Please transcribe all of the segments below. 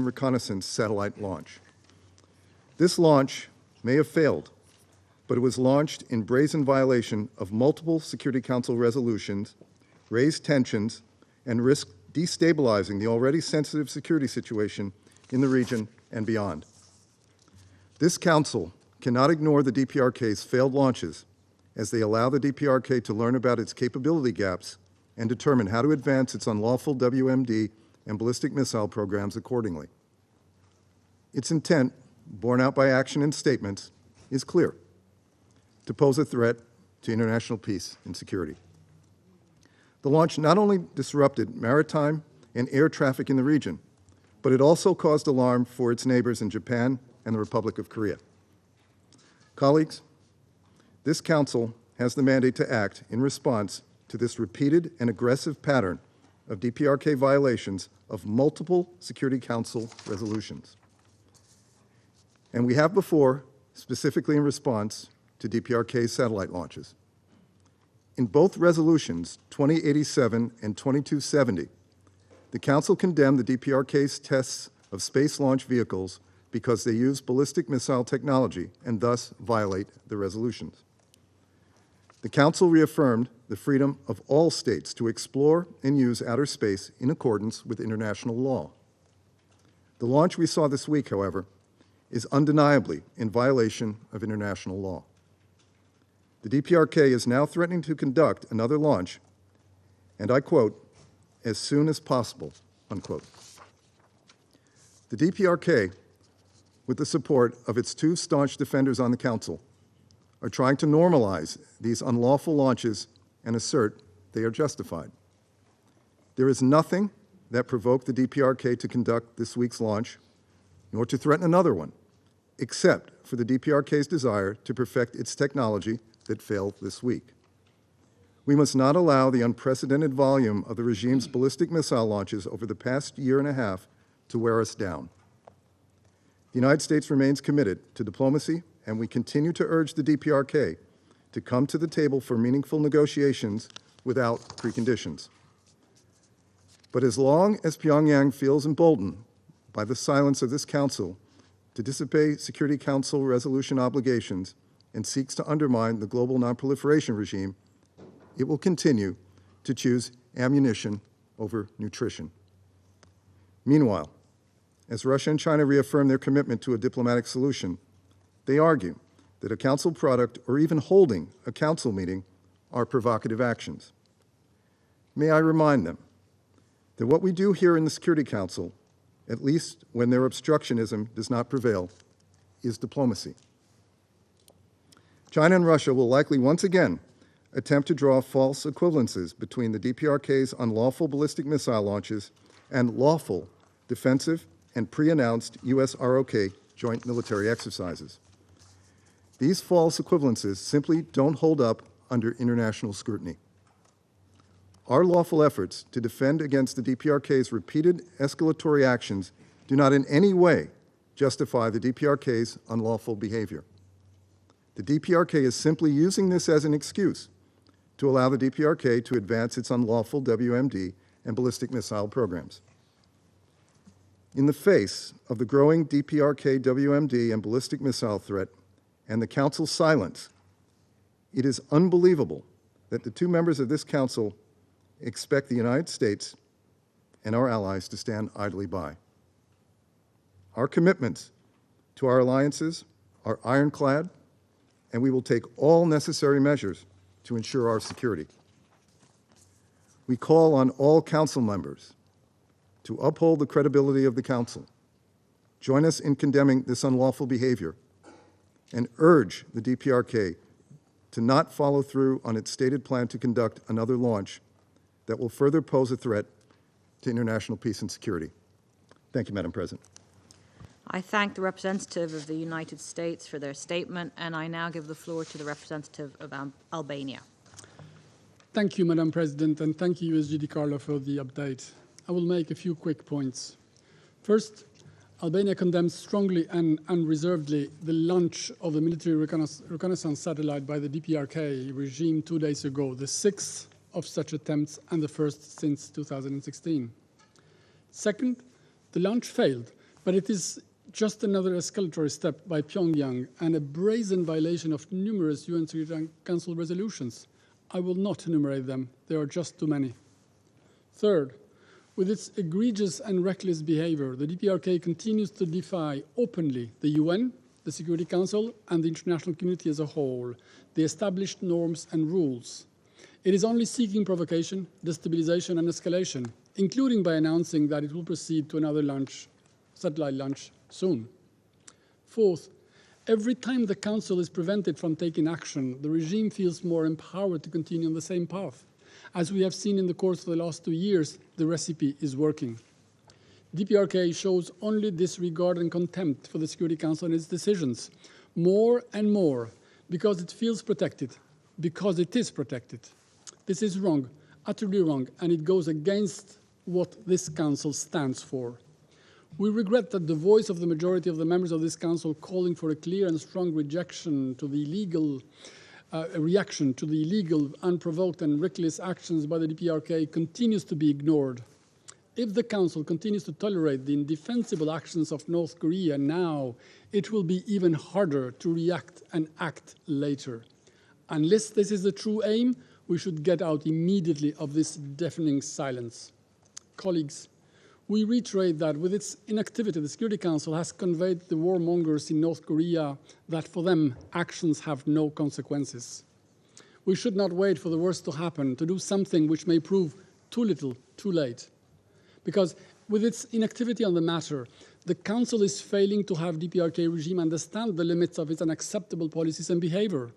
reconnaissance satellite launch. This launch may have failed, but it was launched in brazen violation of multiple Security Council resolutions, raised tensions, and risked destabilizing the already sensitive security situation in the region and beyond. This Council cannot ignore the DPRK's failed launches as they allow the DPRK to learn about its capability gaps and determine how to advance its unlawful WMD and ballistic missile programs accordingly. Its intent, borne out by action and statements, is clear: to pose a threat to international peace and security. The launch not only disrupted maritime and air traffic in the region, but it also caused alarm for its neighbors in Japan and the Republic of Korea. Colleagues, this Council has the mandate to act in response to this repeated and aggressive pattern of DPRK violations of multiple Security Council resolutions. And we have before, specifically in response to DPRK's satellite launches. In both resolutions, 2087 and 2270, the Council condemned the DPRK's tests of space launch vehicles because they use ballistic missile technology and thus violate the resolutions. The Council reaffirmed the freedom of all states to explore and use outer space in accordance with international law. The launch we saw this week, however, is undeniably in violation of international law. The DPRK is now threatening to conduct another launch, and I quote, "as soon as possible," unquote. The DPRK, with the support of its two staunch defenders on the Council, are trying to normalize these unlawful launches and assert they are justified. There is nothing that provoked the DPRK to conduct this week's launch, nor to threaten another one, except for the DPRK's desire to perfect its technology that failed this week. We must not allow the unprecedented volume of the regime's ballistic missile launches over the past year and a half to wear us down. The United States remains committed to diplomacy, and we continue to urge the DPRK to come to the table for meaningful negotiations without preconditions. But as long as Pyongyang feels emboldened by the silence of this Council to disobey Security Council resolution obligations and seeks to undermine the global nonproliferation regime, it will continue to choose ammunition over nutrition. Meanwhile, as Russia and China reaffirm their commitment to a diplomatic solution, they argue that a Council product or even holding a Council meeting are provocative actions. May I remind them that what we do here in the Security Council, at least when their obstructionism does not prevail, is diplomacy. China and Russia will likely once again attempt to draw false equivalences between the DPRK's unlawful ballistic missile launches and lawful defensive and pre-announced U.S. ROK joint military exercises. These false equivalences simply don't hold up under international scrutiny. Our lawful efforts to defend against the DPRK's repeated escalatory actions do not in any way justify the DPRK's unlawful behavior. The DPRK is simply using this as an excuse to allow the DPRK to advance its unlawful WMD and ballistic missile programs. In the face of the growing DPRK WMD and ballistic missile threat and the Council's silence, it is unbelievable that the two members of this Council expect the United States and our allies to stand idly by. Our commitments to our alliances are ironclad, and we will take all necessary measures to ensure our security. We call on all Council members to uphold the credibility of the Council, join us in condemning this unlawful behavior, and urge the DPRK to not follow through on its stated plan to conduct another launch that will further pose a threat to international peace and security. Thank you, Madam President. I thank the representative of the United States for their statement, and I now give the floor to the representative of Albania. Thank you, Madam President, and thank you, USG DiCarlo, for the update. I will make a few quick points. First, Albania condemns strongly and unreservedly the launch of the military reconnaissance satellite by the DPRK regime 2 days ago, the sixth of such attempts and the first since 2016. Second, the launch failed But it is just another escalatory step by Pyongyang and a brazen violation of numerous UN Security Council resolutions. I will not enumerate them. There are just too many. Third, with its egregious and reckless behavior, the DPRK continues to defy openly the UN, the Security Council, and the international community as a whole, the established norms and rules. It is only seeking provocation, destabilization, and escalation, including by announcing that it will proceed to another launch, satellite launch, soon. Fourth, every time the Council is prevented from taking action, the regime feels more empowered to continue on the same path. As we have seen in the course of the last 2 years, the recipe is working. DPRK shows only disregard and contempt for the Security Council and its decisions, more and more, because it feels protected, because it is protected. This is wrong, utterly wrong, and it goes against what this Council stands for. We regret that the voice of the majority of the members of this Council calling for a clear and strong reaction to the illegal, unprovoked and reckless actions by the DPRK continues to be ignored. If the Council continues to tolerate the indefensible actions of North Korea now, it will be even harder to react and act later. Unless this is the true aim, we should get out immediately of this deafening silence. Colleagues, we reiterate that with its inactivity, the Security Council has conveyed to the warmongers in North Korea that for them, actions have no consequences. We should not wait for the worst to happen to do something which may prove too little, too late. Because with its inactivity on the matter, the Council is failing to have DPRK regime understand the limits of its unacceptable policies and behavior.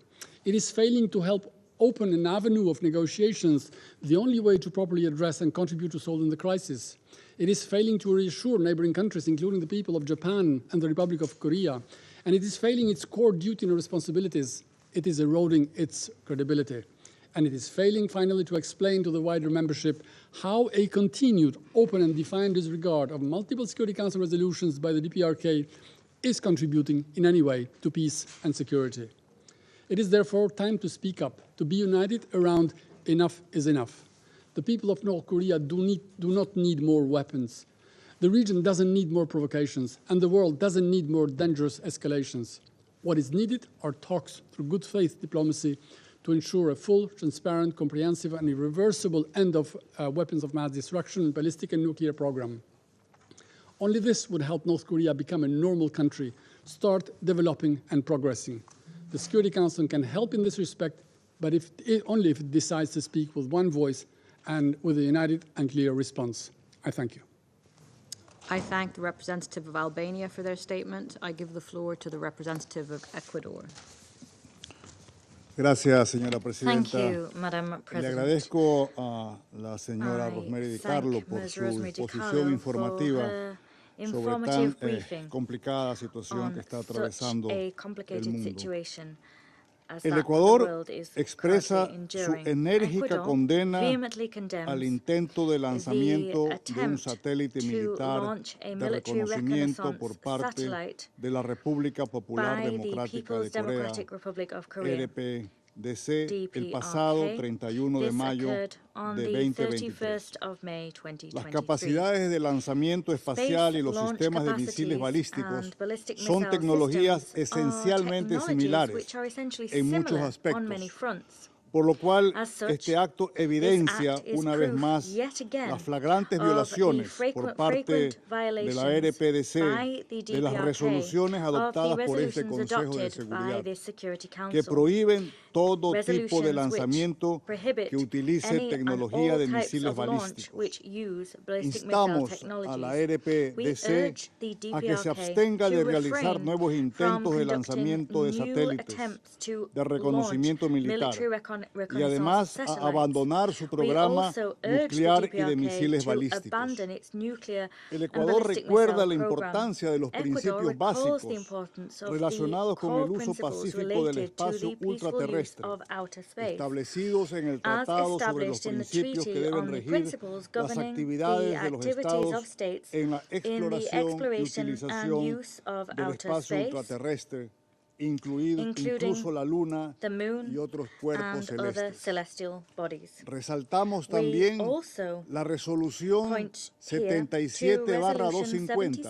It is failing to help open an avenue of negotiations, the only way to properly address and contribute to solving the crisis. It is failing to reassure neighboring countries, including the people of Japan and the Republic of Korea. And it is failing its core duty and responsibilities. It is eroding its credibility. And it is failing, finally, to explain to the wider membership how a continued, open and defiant disregard of multiple Security Council resolutions by the DPRK is contributing in any way to peace and security. It is therefore time to speak up, to be united around enough is enough. The people of North Korea do not need more weapons. The region doesn't need more provocations, and the world doesn't need more dangerous escalations. What is needed are talks through good faith diplomacy to ensure a full, transparent, comprehensive, and irreversible end of weapons of mass destruction and ballistic and nuclear program. Only this would help North Korea become a normal country, start developing and progressing. The Security Council can help in this respect, but only if it decides to speak with one voice and with a united and clear response. I thank you. I thank the representative of Albania for their statement. I give the floor to the representative of Ecuador. Gracias, señora Thank presidenta. you, Madam Le President. agradezco a la señora Rosemary Di Carlo por Ms. su Rosemary Di exposición Carlo informativa for her sobre informative tan briefing complicada situación que está on such atravesando a el complicated mundo. situation as El that Ecuador the world is expresa currently su enduring. enérgica Ecuador condena vehemently condemns al intento de lanzamiento de un attempt satélite to militar launch a de military reconocimiento reconnaissance por parte satellite de la República Popular by the Democrática de People's Corea, Democratic Republic of Korea, RPDC, el pasado DPRK. 31 de This mayo occurred on de the 2023. 31st of May Las 2023. capacidades de lanzamiento espacial y los Space sistemas de launch misiles capacities balísticos and ballistic son missile tecnologías systems are esencialmente technologies similares which are essentially en muchos similar on many aspectos, fronts. por lo cual As such, este acto this evidencia act is una vez proof más yet again las flagrantes of the violaciones por parte frequent de la violations RPDC by the de las DPRK resoluciones of the adoptadas por este resolutions Consejo de adopted by Seguridad the Security que Council. prohíben todo tipo de Resolutions lanzamiento which prohibit que utilice any and tecnología all de types misiles of launch balísticos. which use ballistic missile Instamos a technologies. la We RPDC urge the a que se DPRK abstenga de to realizar refrain nuevos from intentos de conducting lanzamiento de new satélites attempts to de reconocimiento launch militar military y reconnaissance además a satellites. abandonar su We programa also urge the nuclear y de DPRK misiles to balísticos. abandon its nuclear El and Ecuador ballistic recuerda la missile program. importancia de los Ecuador principios recalls the básicos importance of relacionados the con core el uso principles pacífico del related to espacio the peaceful use ultraterrestre, of outer space, establecidos en el as Tratado sobre los established in the principios que treaty deben on the regir principles las governing the actividades de los activities Estados of states en la in the exploración y exploration and utilización use of del outer espacio space ultraterrestre incluso including la luna the y moon otros cuerpos and other celestes. celestial bodies. Resaltamos We también also la resolución point here to Resolution 77/250,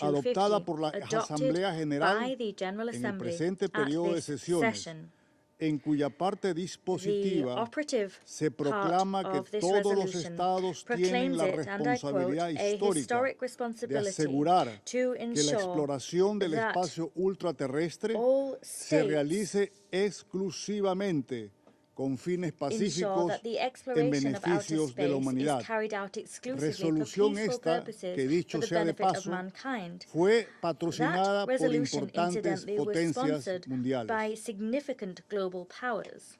adoptada 77/250, por la adopted Asamblea by General the General en el Assembly presente at periodo de this sesiones, session. en cuya parte The dispositiva operative se part proclama que of this todos los resolution estados tienen proclaims la it, and I quote, responsabilidad a histórica historic de responsibility asegurar to que la ensure exploración del that espacio ultraterrestre all se states realice exclusivamente con fines ensure pacíficos that the en exploration of outer beneficios de la space is humanidad. carried out exclusively for Resolución peaceful esta, purposes que dicho for the sea de benefit of paso, mankind. fue patrocinada That por resolution, importantes incidentally, was potencias sponsored mundiales. by significant global powers.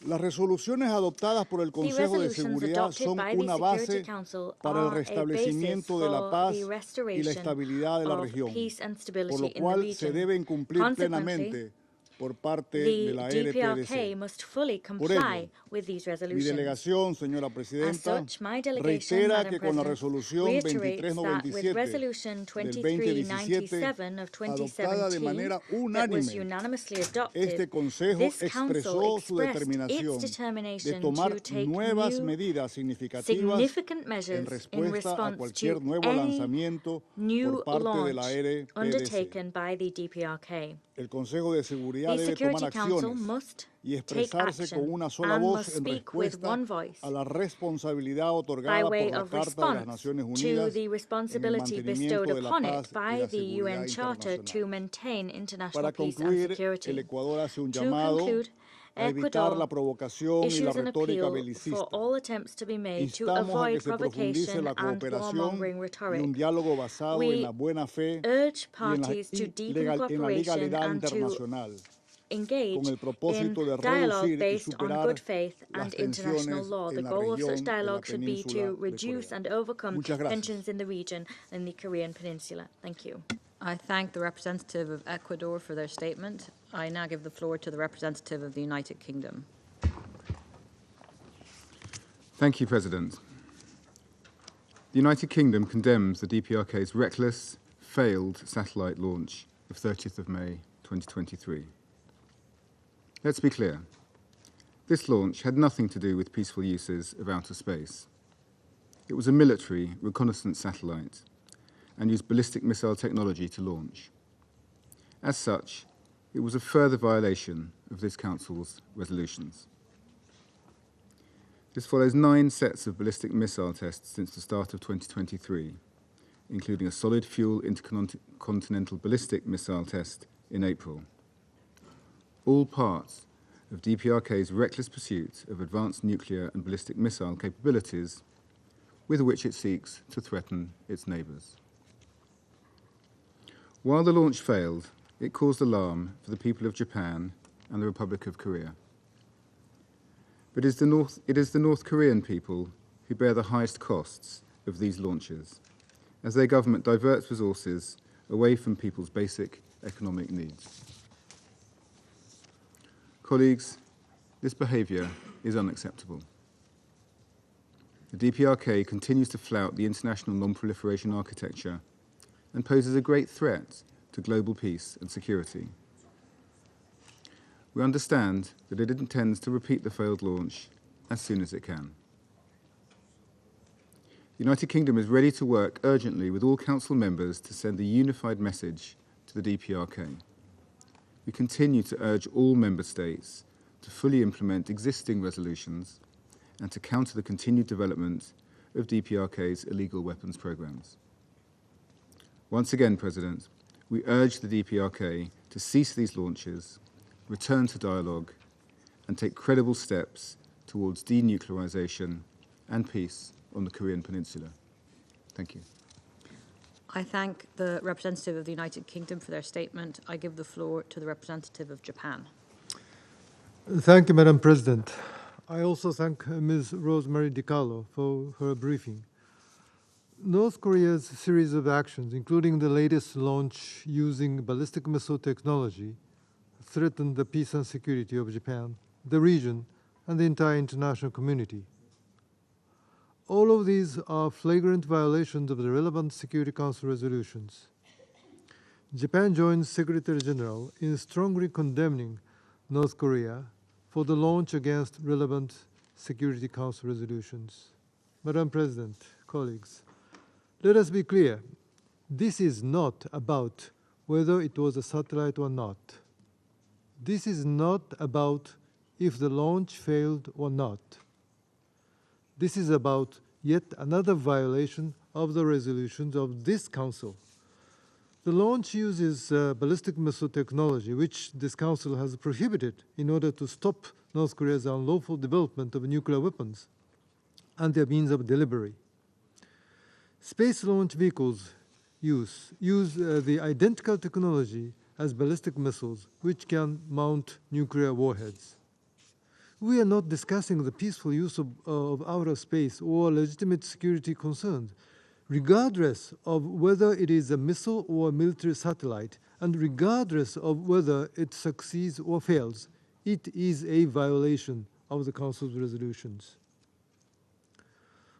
Las resoluciones adoptadas por el The Consejo de resolutions Seguridad adopted son by the una Security base Council para el are a basis restablecimiento de la for paz the y la restoration estabilidad de la of región, peace and por stability lo in the cual se region. deben cumplir Consequently, plenamente por parte the de la DPRK RPDC. must fully Por ello, comply with these mi resolutions. delegación, señora As Presidenta, such, my delegation, reitera Madam que con la President, resolución reiterates that with 2397 Resolution del 2397 of adoptada de 2017 manera that was unánime, unanimously adopted, este Consejo this Council expresó su expressed its determinación de determination tomar to take nuevas new medidas significativas significant en measures in respuesta a response cualquier to nuevo any lanzamiento new por parte de la launch RPDC. undertaken by the DPRK. El Consejo de Seguridad The debe tomar Security Council acciones must y take expresarse con action una sola and voz must en speak with respuesta one voice a la responsabilidad by otorgada way por la of Carta de las response Naciones to Unidas the en el responsibility bestowed mantenimiento de la upon paz it y by la the seguridad UN Charter to internacional. maintain international Para peace and concluir, el security. Ecuador hace un To llamado conclude, a evitar la Ecuador provocación y la issues an retórica appeal for belicista. all attempts to be made to Instamos a que avoid se profundice provocation la and cooperación warmongering y un rhetoric. diálogo basado en We la buena fe urge y en parties to deepen la cooperation legalidad and to internacional, con engage el in propósito de dialogue reducir y based on superar good faith las and international tensiones law. The en la goal of such región de la dialogue should be península to de reduce Corea. and overcome Muchas gracias. tensions in the region and the Korean peninsula. Thank you. I thank the representative of Ecuador for their statement. I now give the floor to the representative of the United Kingdom. Thank you, President. The United Kingdom condemns the DPRK's reckless, failed satellite launch of 30th of May 2023. Let's be clear. This launch had nothing to do with peaceful uses of outer space. It was a military reconnaissance satellite and used ballistic missile technology to launch. As such, it was a further violation of this Council's resolutions. This follows 9 sets of ballistic missile tests since the start of 2023, including a solid fuel intercontinental ballistic missile test in April. All parts of DPRK's reckless pursuit of advanced nuclear and ballistic missile capabilities with which it seeks to threaten its neighbours. While the launch failed, it caused alarm for the people of Japan and the Republic of Korea. But it is the North Korean people who bear the highest costs of these launches, as their government diverts resources away from people's basic economic needs. Colleagues, this behaviour is unacceptable. The DPRK continues to flout the international non-proliferation architecture and poses a great threat to global peace and security. We understand that it intends to repeat the failed launch as soon as it can. The United Kingdom is ready to work urgently with all Council members to send a unified message to the DPRK. We continue to urge all Member States to fully implement existing resolutions and to counter the continued development of DPRK's illegal weapons programs. Once again, President, we urge the DPRK to cease these launches, return to dialogue, and take credible steps towards denuclearization and peace on the Korean Peninsula. Thank you. I thank the representative of the United Kingdom for their statement. I give the floor to the representative of Japan. Thank you, Madam President. I also thank Ms. Rosemary DiCarlo for her briefing. North Korea's series of actions, including the latest launch using ballistic missile technology, threaten the peace and security of Japan, the region, and the entire international community. All of these are flagrant violations of the relevant Security Council resolutions. Japan joins Secretary General in strongly condemning North Korea for the launch against relevant Security Council resolutions. Madam President, colleagues, let us be clear. This is not about whether it was a satellite or not. This is not about if the launch failed or not. This is about yet another violation of the resolutions of this Council. The launch uses ballistic missile technology, which this Council has prohibited in order to stop North Korea's unlawful development of nuclear weapons and their means of delivery. Space launch vehicles use the identical technology as ballistic missiles, which can mount nuclear warheads. We are not discussing the peaceful use of outer space or legitimate security concerns, regardless of whether it is a missile or a military satellite, and regardless of whether it succeeds or fails. It is a violation of the Council's resolutions.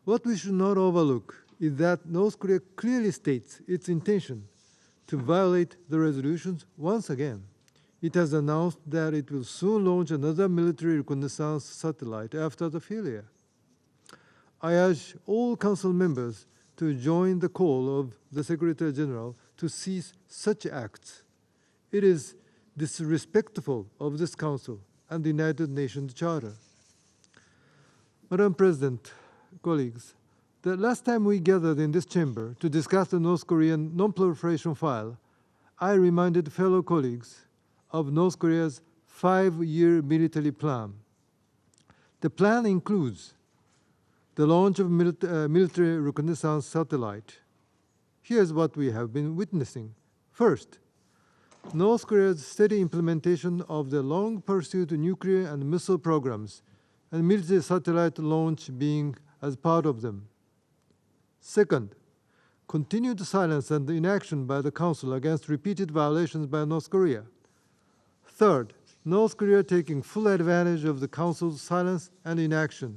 What we should not overlook is that North Korea clearly states its intention to violate the resolutions once again. It has announced that it will soon launch another military reconnaissance satellite after the failure. I urge all Council members to join the call of the Secretary General to cease such acts. It is disrespectful of this Council and the United Nations Charter. Madam President, colleagues, the last time we gathered in this chamber to discuss the North Korean non-proliferation file, I reminded fellow colleagues of North Korea's 5-year military plan. The plan includes the launch of military reconnaissance satellite. Here's what we have been witnessing. First, North Korea's steady implementation of the long-pursued nuclear and missile programs, and military satellite launch being as part of them. Second, continued silence and inaction by the Council against repeated violations by North Korea. Third, North Korea taking full advantage of the Council's silence and inaction.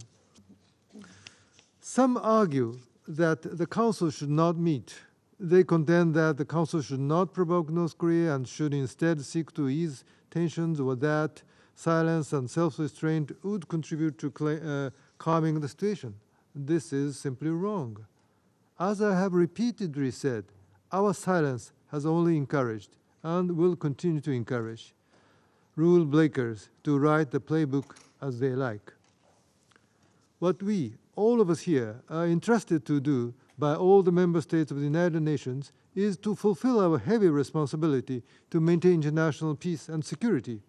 Some argue that the Council should not meet. They contend that the Council should not provoke North Korea and should instead seek to ease tensions, or that silence and self-restraint would contribute to calming the situation. This is simply wrong. As I have repeatedly said, our silence has only encouraged and will continue to encourage rule breakers to write the playbook as they like. What we, all of us here, are entrusted to do by all the member states of the United Nations is to fulfill our heavy responsibility to maintain international peace and security,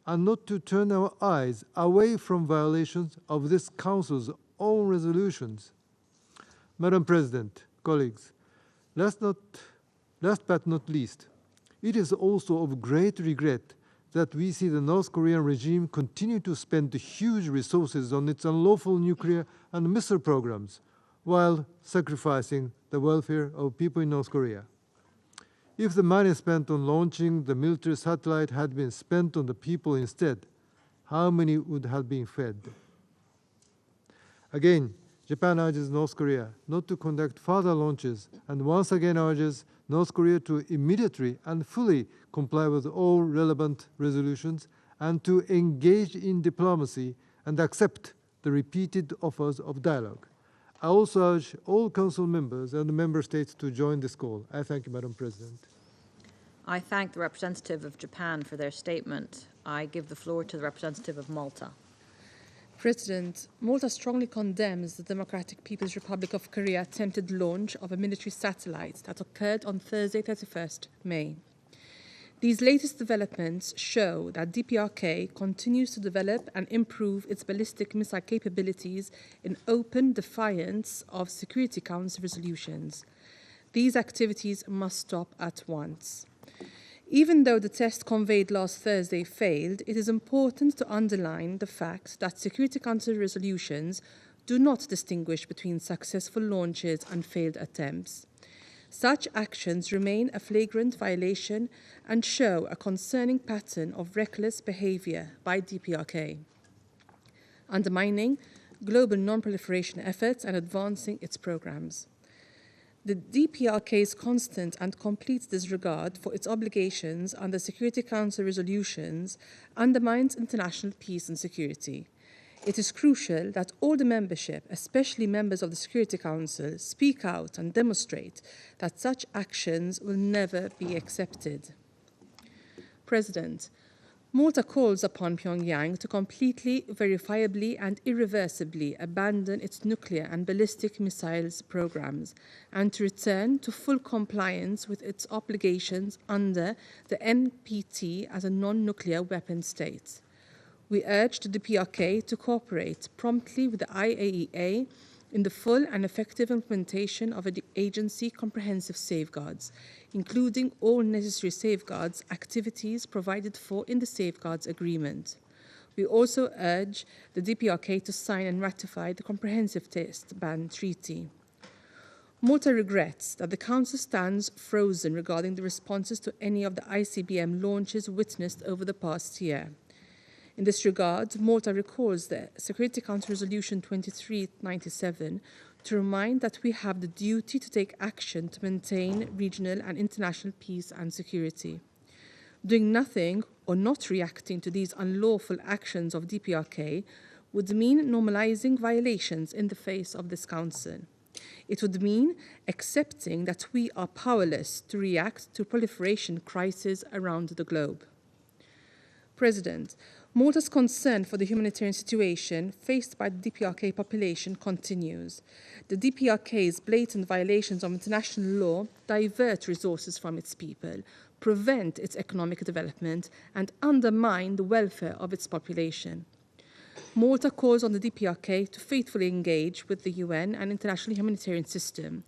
and not to turn our eyes away from violations of this Council's own resolutions. Madam President, colleagues, last but not least, it is also of great regret that we see the North Korean regime continue to spend huge resources on its unlawful nuclear and missile programs, while sacrificing the welfare of people in North Korea. If the money spent on launching the military satellite had been spent on the people instead, how many would have been fed? Again, Japan urges North Korea not to conduct further launches, and once again urges North Korea to immediately and fully comply with all relevant resolutions and to engage in diplomacy and accept the repeated offers of dialogue. I also urge all Council members and the Member States to join this call. I thank you, Madam President. I thank the representative of Japan for their statement. I give the floor to the representative of Malta. President, Malta strongly condemns the Democratic People's Republic of Korea attempted launch of a military satellite that occurred on Thursday, 31st May. These latest developments show that DPRK continues to develop and improve its ballistic missile capabilities in open defiance of Security Council resolutions. These activities must stop at once. Even though the test conveyed last Thursday failed, it is important to underline the fact that Security Council resolutions do not distinguish between successful launches and failed attempts. Such actions remain a flagrant violation and show a concerning pattern of reckless behavior by DPRK, undermining global non-proliferation efforts and advancing its programs. The DPRK's constant and complete disregard for its obligations under Security Council resolutions undermines international peace and security. It is crucial that all the membership, especially members of the Security Council, speak out and demonstrate that such actions will never be accepted. President, Malta calls upon Pyongyang to completely, verifiably, and irreversibly abandon its nuclear and ballistic missiles programs and to return to full compliance with its obligations under the NPT as a non-nuclear weapon state. We urge the DPRK to cooperate promptly with the IAEA in the full and effective implementation of the agency comprehensive safeguards, including all necessary safeguards activities provided for in the Safeguards Agreement. We also urge the DPRK to sign and ratify the Comprehensive Test Ban Treaty. Malta regrets that the Council stands frozen regarding the responses to any of the ICBM launches witnessed over the past year. In this regard, Malta recalls the Security Council Resolution 2397 to remind that we have the duty to take action to maintain regional and international peace and security. Doing nothing or not reacting to these unlawful actions of DPRK would mean normalizing violations in the face of this Council. It would mean accepting that we are powerless to react to proliferation crises around the globe. President, Malta's concern for the humanitarian situation faced by the DPRK population continues. The DPRK's blatant violations of international law divert resources from its people, prevent its economic development, and undermine the welfare of its population. Malta calls on the DPRK to faithfully engage with the UN and international humanitarian system,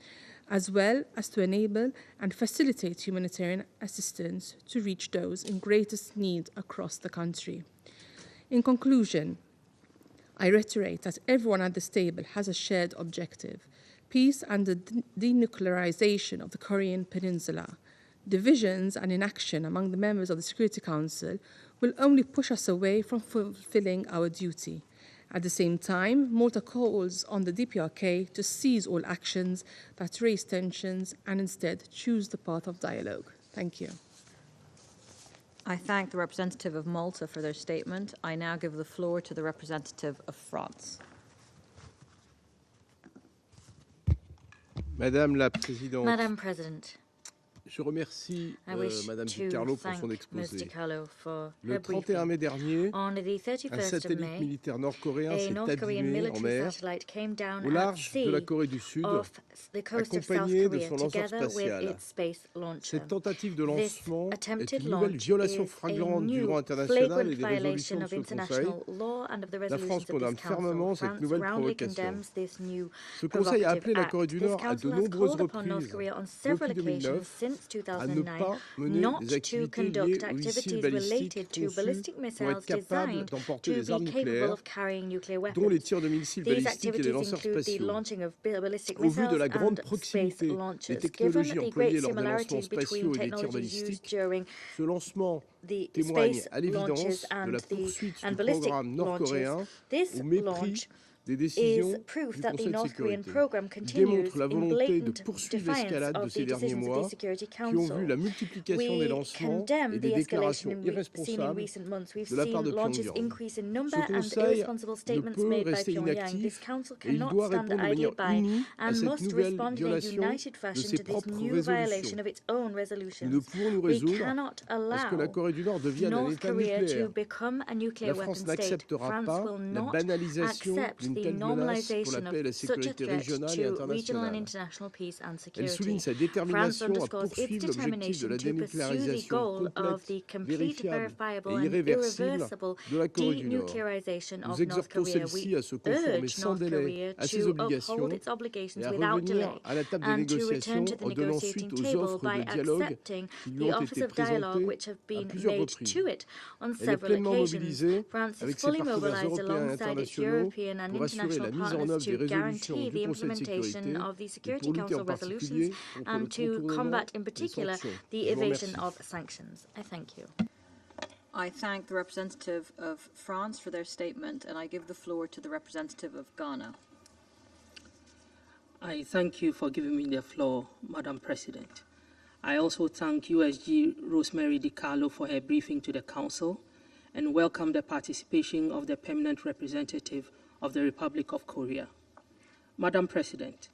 as well as to enable and facilitate humanitarian assistance to reach those in greatest need across the country. In conclusion, I reiterate that everyone at this table has a shared objective: peace and the denuclearization of the Korean Peninsula. Divisions and inaction among the members of the Security Council will only push us away from fulfilling our duty. At the same time, Malta calls on the DPRK to cease all actions that raise tensions and instead choose the path of dialogue. Thank you. I thank the representative of Malta for their statement. I now give the floor to the representative of France. Madame la Présidente, Madam President, je remercie I wish Madame to DiCarlo pour son thank Ms. exposé. DiCarlo for Le her 31 mai briefing. dernier, On the un 31st of satellite May, militaire nord-coréen a s'est North Korean abîmé en military mer satellite came down au at large de la sea Corée du Sud, off the coast of South accompagné de Korea, son lanceur together with spatial. its space launcher. Cette tentative de This lancement est attempted une nouvelle launch violation is a flagrante du new droit international flagrant et des violation résolutions de of ce Conseil. international law and of the La France resolutions of condamne this council. fermement cette France nouvelle roundly provocation. condemns this new Ce Conseil a appelé provocative la Corée act. du This Nord à de council has nombreuses called upon North reprises Korea on several depuis occasions 2009 since à ne 2009 pas mener not des to activités liées conduct aux missiles activities balistiques related to conçus ballistic pour être missiles capables designed d'emporter to des armes be capable nucléaires, of carrying nuclear dont les weapons. tirs de missiles These balistiques et les activities lanceurs include the spatiaux. launching of ballistic Au vu de missiles la grande and space proximité des launches. Given technologies the employées great lors des lancements similarities between spatiaux et des tirs technologies used balistiques, during ce lancement the témoigne space à launches l'évidence de and la poursuite du ballistic programme launches, nord-coréen this au mépris launch des is décisions proof du that the Conseil de North Korean sécurité. program Il continues démontre la in volonté de blatant poursuivre defiance l'escalade de of the ces derniers decisions of the mois Security qui ont vu Council. la multiplication des We lancements condemn et the des escalation déclarations seen in irresponsables recent months. We've de la part seen de launches Pyongyang. increase in number Ce and Conseil irresponsible ne statements peut made by rester Pyongyang. This inactif council et il cannot doit stand répondre de idly manière by unie à and cette must nouvelle respond in a violation united de fashion ses to this propres new violation résolutions. of its own Nous ne resolutions. pouvons nous We résoudre cannot à ce que la allow Corée du Nord devienne un North État Korea to nucléaire. become a nuclear La weapon France state. n'acceptera France pas will la not banalisation accept d'une the telle menace pour la normalization paix et la of such a sécurité threat régionale et to regional and internationale. international peace and Elle security. souligne sa France détermination à underscores its poursuivre l'objectif de determination la to pursue the dénucléarisation goal of the complète, complete, vérifiable verifiable, et and irréversible irreversible de la Corée du Nord. denuclearization Nous of North exhortons Korea. celle-ci We à se conformer urge sans North délai Korea à ses to obligations uphold its obligations et à without revenir delay à la table des and to négociations return to the en donnant negotiating suite aux table offres by de dialogue accepting qui lui the ont offers été of dialogue présentées which have à been plusieurs made reprises. to it on Elle est several pleinement occasions. mobilisée France is avec ses fully partenaires mobilized européens et alongside its internationaux European and pour assurer international la mise en partners œuvre des to résolutions guarantee du the Conseil de implementation sécurité of the et Security pour lutter Council en resolutions particulier contre le and to contournement combat in des particular sanctions. the Je vous evasion remercie. of sanctions. I thank you. I thank the representative of France for their statement, and I give the floor to the representative of Ghana. I thank you for giving me the floor, Madam President. I also thank USG Rosemary DiCarlo for her briefing to the Council and welcome the participation of the Permanent Representative of the Republic of Korea. Madam President,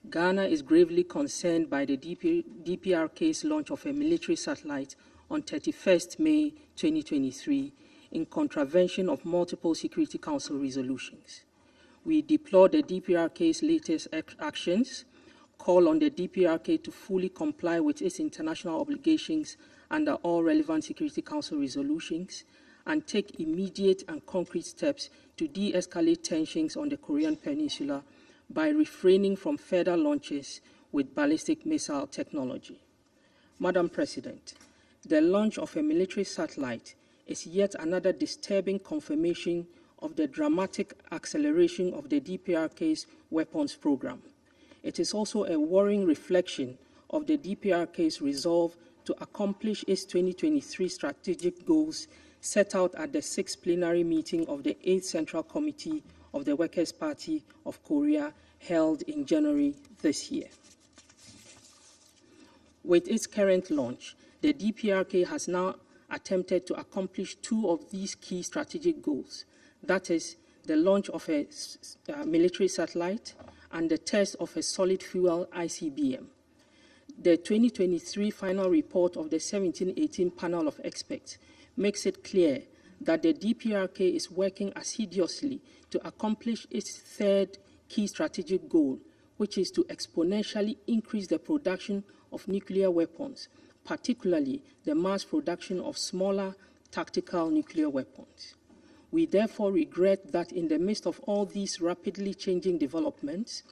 Ghana is gravely concerned by the DPRK's launch of a military satellite on 31st May 2023 in contravention of multiple Security Council resolutions. We deplore the DPRK's latest actions, call on the DPRK to fully comply with its international obligations under all relevant Security Council resolutions, and take immediate and concrete steps to de-escalate tensions on the Korean Peninsula by refraining from further launches with ballistic missile technology. Madam President, the launch of a military satellite is yet another disturbing confirmation of the dramatic acceleration of the DPRK's weapons program. It is also a worrying reflection of the DPRK's resolve to accomplish its 2023 strategic goals set out at the 6th plenary meeting of the 8th Central Committee of the Workers' Party of Korea held in January this year. With its current launch, the DPRK has now attempted to accomplish two of these key strategic goals. That is, the launch of a military satellite and the test of a solid fuel ICBM. The 2023 final report of the 1718 panel of experts makes it clear that the DPRK is working assiduously to accomplish its third key strategic goal, which is to exponentially increase the production of nuclear weapons, particularly the mass production of smaller tactical nuclear weapons. We therefore regret that in the midst of all these rapidly changing developments,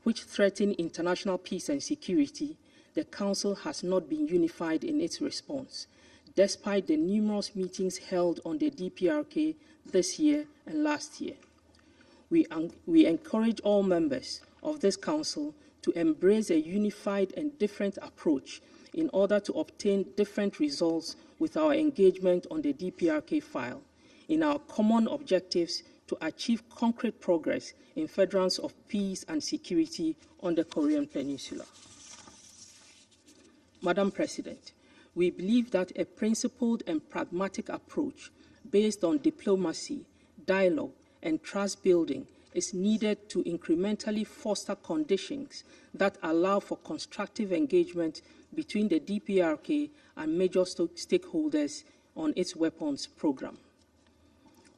which threaten international peace and security, the Council has not been unified in its response, despite the numerous meetings held on the DPRK this year and last year. We encourage all members of this Council to embrace a unified and different approach in order to obtain different results with our engagement on the DPRK file, in our common objectives to achieve concrete progress in furtherance of peace and security on the Korean Peninsula. Madam President, we believe that a principled and pragmatic approach based on diplomacy, dialogue, and trust building is needed to incrementally foster conditions that allow for constructive engagement between the DPRK and major stakeholders on its weapons program.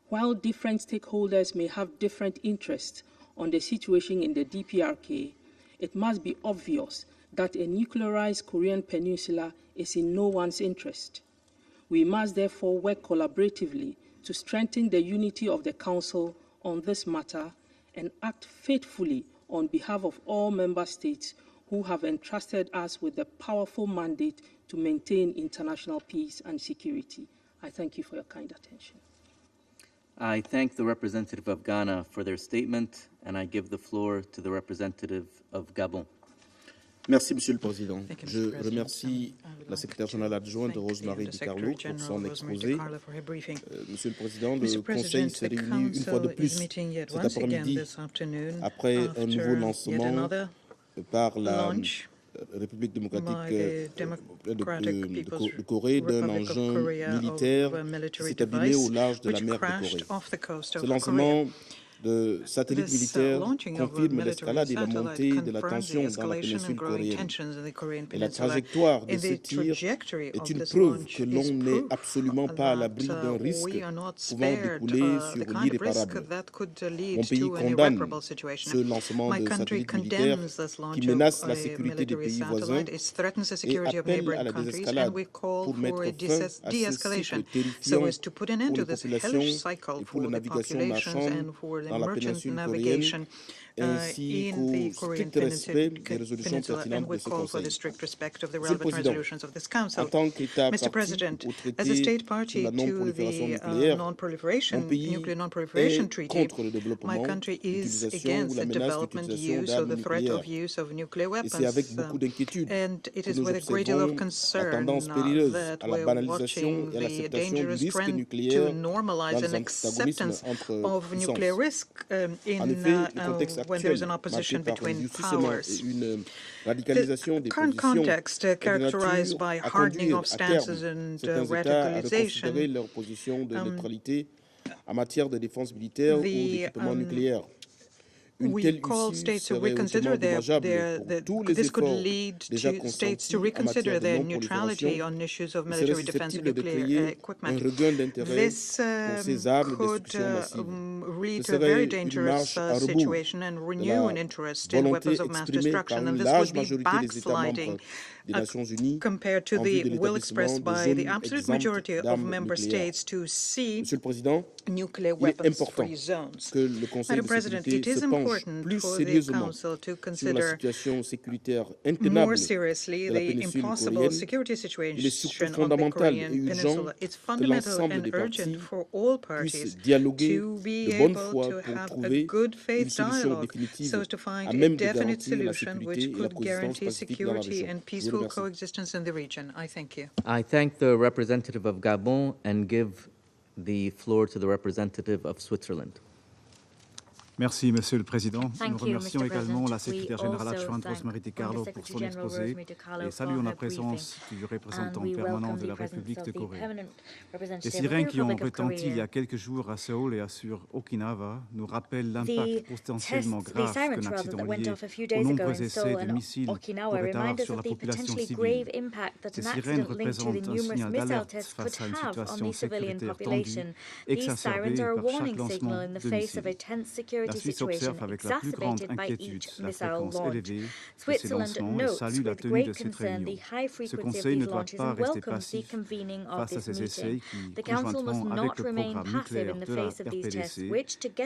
While different stakeholders may have different interests on the situation in the DPRK, it must be obvious that a nuclearized Korean Peninsula is in no one's interest. We must therefore work collaboratively to strengthen the unity of the Council on this matter and act faithfully on behalf of all member states who have entrusted us with the powerful mandate to maintain international peace and security. I thank you for your kind attention. I thank the representative of Ghana for their statement, and I give the floor to the representative of Gabon. Merci, Monsieur le Président. Je remercie la secrétaire générale adjointe Rosemary DiCarlo pour son exposé. Monsieur le Président, le Conseil se réunit une fois de plus cet après-midi après un nouveau lancement par la République démocratique de Corée d'un engin militaire qui s'est abîmé au large de la mer de Corée. Ce lancement de satellites militaires confirme l'escalade et la montée de la tension dans la péninsule coréenne. Et la trajectoire de ces tirs est une preuve que l'on n'est absolument pas à l'abri d'un risque pouvant découler sur l'irréparable. Mon pays condamne ce lancement de satellites militaires qui menace la sécurité des pays voisins et appelle à la désescalade pour mettre fin à ce cycle terrifiant pour les populations et pour la navigation marchande dans la péninsule coréenne, ainsi qu'au strict respect des résolutions pertinentes de ce Conseil. Monsieur le Président, en tant qu'État partie au traité sur la non-prolifération nucléaire, mon pays est contre le développement, l'utilisation ou la menace d'utilisation d'armes nucléaires. Et c'est avec beaucoup d'inquiétude que nous observons la tendance périlleuse à la banalisation et à l'acceptation du risque nucléaire dans les antagonismes entre puissances. En effet, le contexte when there's an opposition between powers. The current context, characterized by hardening of stances and radicalization, we call states to reconsider this could lead to states to reconsider their neutrality on issues of military defense and nuclear equipment. This could lead to a very dangerous situation and renew an interest in weapons of mass destruction, and this would be backsliding compared to the will expressed by the absolute majority of member states to see nuclear weapons-free zones. Madam President, it is important for the Council to consider more seriously the impossible security situation on the Korean Peninsula. It's fundamental and urgent for all parties to be able to have a good faith dialogue so as to find a definite solution which could guarantee security and peaceful coexistence in the region. I thank you. I thank the representative of Gabon and give the floor to the representative of Switzerland. Merci, Monsieur le Président. Nous remercions également la secrétaire générale adjointe Rosemary DiCarlo pour son exposé et saluons la présence du représentant permanent de la République de Corée. Les sirènes qui ont retenti il y a quelques jours à Séoul et sur Okinawa nous rappellent l'impact potentiellement grave qu'un accident lié aux nombreux essais de missiles pourrait avoir sur la population civile. Ces sirènes représentent un signal d'alerte face à une situation sécuritaire tendue, exacerbée par chaque lancement de missiles. La Suisse observe avec la plus grande inquiétude la fréquence élevée de ces lancements et salue la tenue de cette réunion. Ce Conseil ne doit pas rester passif face à ces essais qui, conjointement avec le programme nucléaire de la RPDC,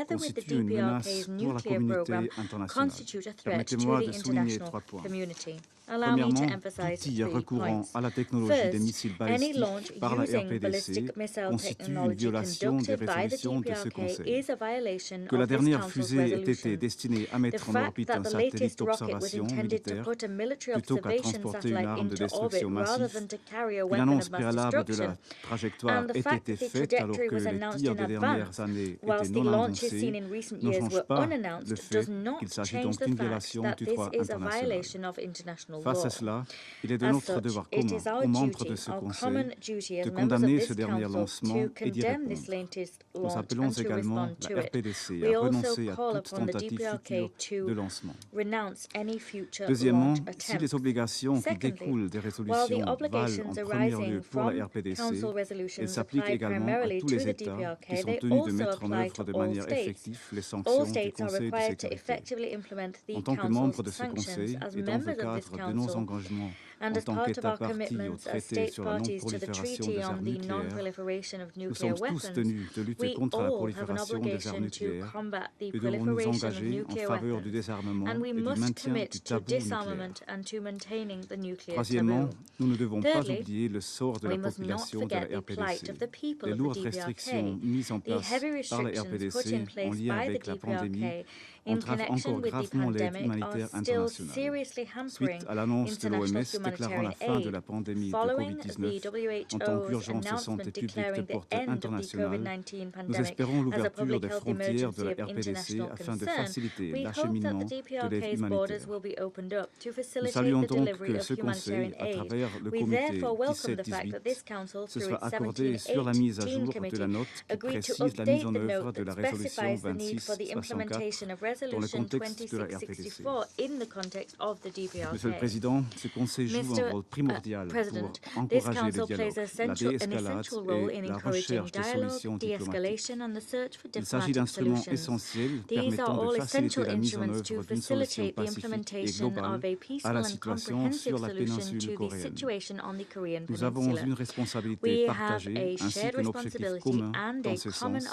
constituent une menace pour la communauté internationale. Permettez-moi de souligner 3 points. Premièrement, tout tir recourant à la technologie des missiles balistiques par la RPDC constitue une violation des résolutions de ce Conseil. Que la dernière fusée ait été destinée à mettre en orbite un satellite d'observation militaire plutôt qu'à transporter une arme de destruction massive, qu'une annonce préalable de la trajectoire ait été faite alors que les tirs des dernières années étaient non annoncés ne change pas le fait qu'il s'agit donc d'une violation du droit international. Face à cela, il est de notre devoir commun, aux membres de ce Conseil, de condamner ce dernier lancement et d'y répondre. Nous appelons également la RPDC à renoncer à toute tentative future de lancement. Deuxièmement, si les obligations qui découlent des résolutions valent en premier lieu pour la RPDC, elles s'appliquent également à tous les États qui sont tenus de mettre en œuvre de manière effective les sanctions du Conseil de sécurité. En tant que membre de ce Conseil et dans le cadre de nos engagements en tant qu'État partie au traité sur la non-prolifération des armes nucléaires, nous sommes tous tenus de lutter contre la prolifération des armes nucléaires et devons nous engager en faveur du désarmement et du maintien du tabou nucléaire. Troisièmement, nous ne devons pas oublier le sort de la population de la RPDC. Les lourdes restrictions mises en place par la RPDC en lien avec la pandémie entravent encore gravement l'aide humanitaire internationale. Suite à l'annonce de l'OMS déclarant la fin de la pandémie de Covid-19 en tant qu'urgence de santé publique de portée internationale, nous espérons l'ouverture des frontières de la RPDC afin de faciliter l'acheminement de l'aide humanitaire. Nous saluons donc que ce Conseil, à travers le comité 17-18, se soit accordé sur la mise à jour de la note qui précise la mise en œuvre de la résolution 2664 dans le contexte de la RPDC. Monsieur le Président, ce Conseil joue un rôle primordial pour encourager le dialogue, la dé-escalade et la recherche de solutions diplomatiques. Il s'agit d'instruments essentiels permettant de faciliter la mise en œuvre d'une solution pacifique et globale à la situation sur la péninsule coréenne. Nous avons une responsabilité partagée ainsi qu'un objectif commun dans ce sens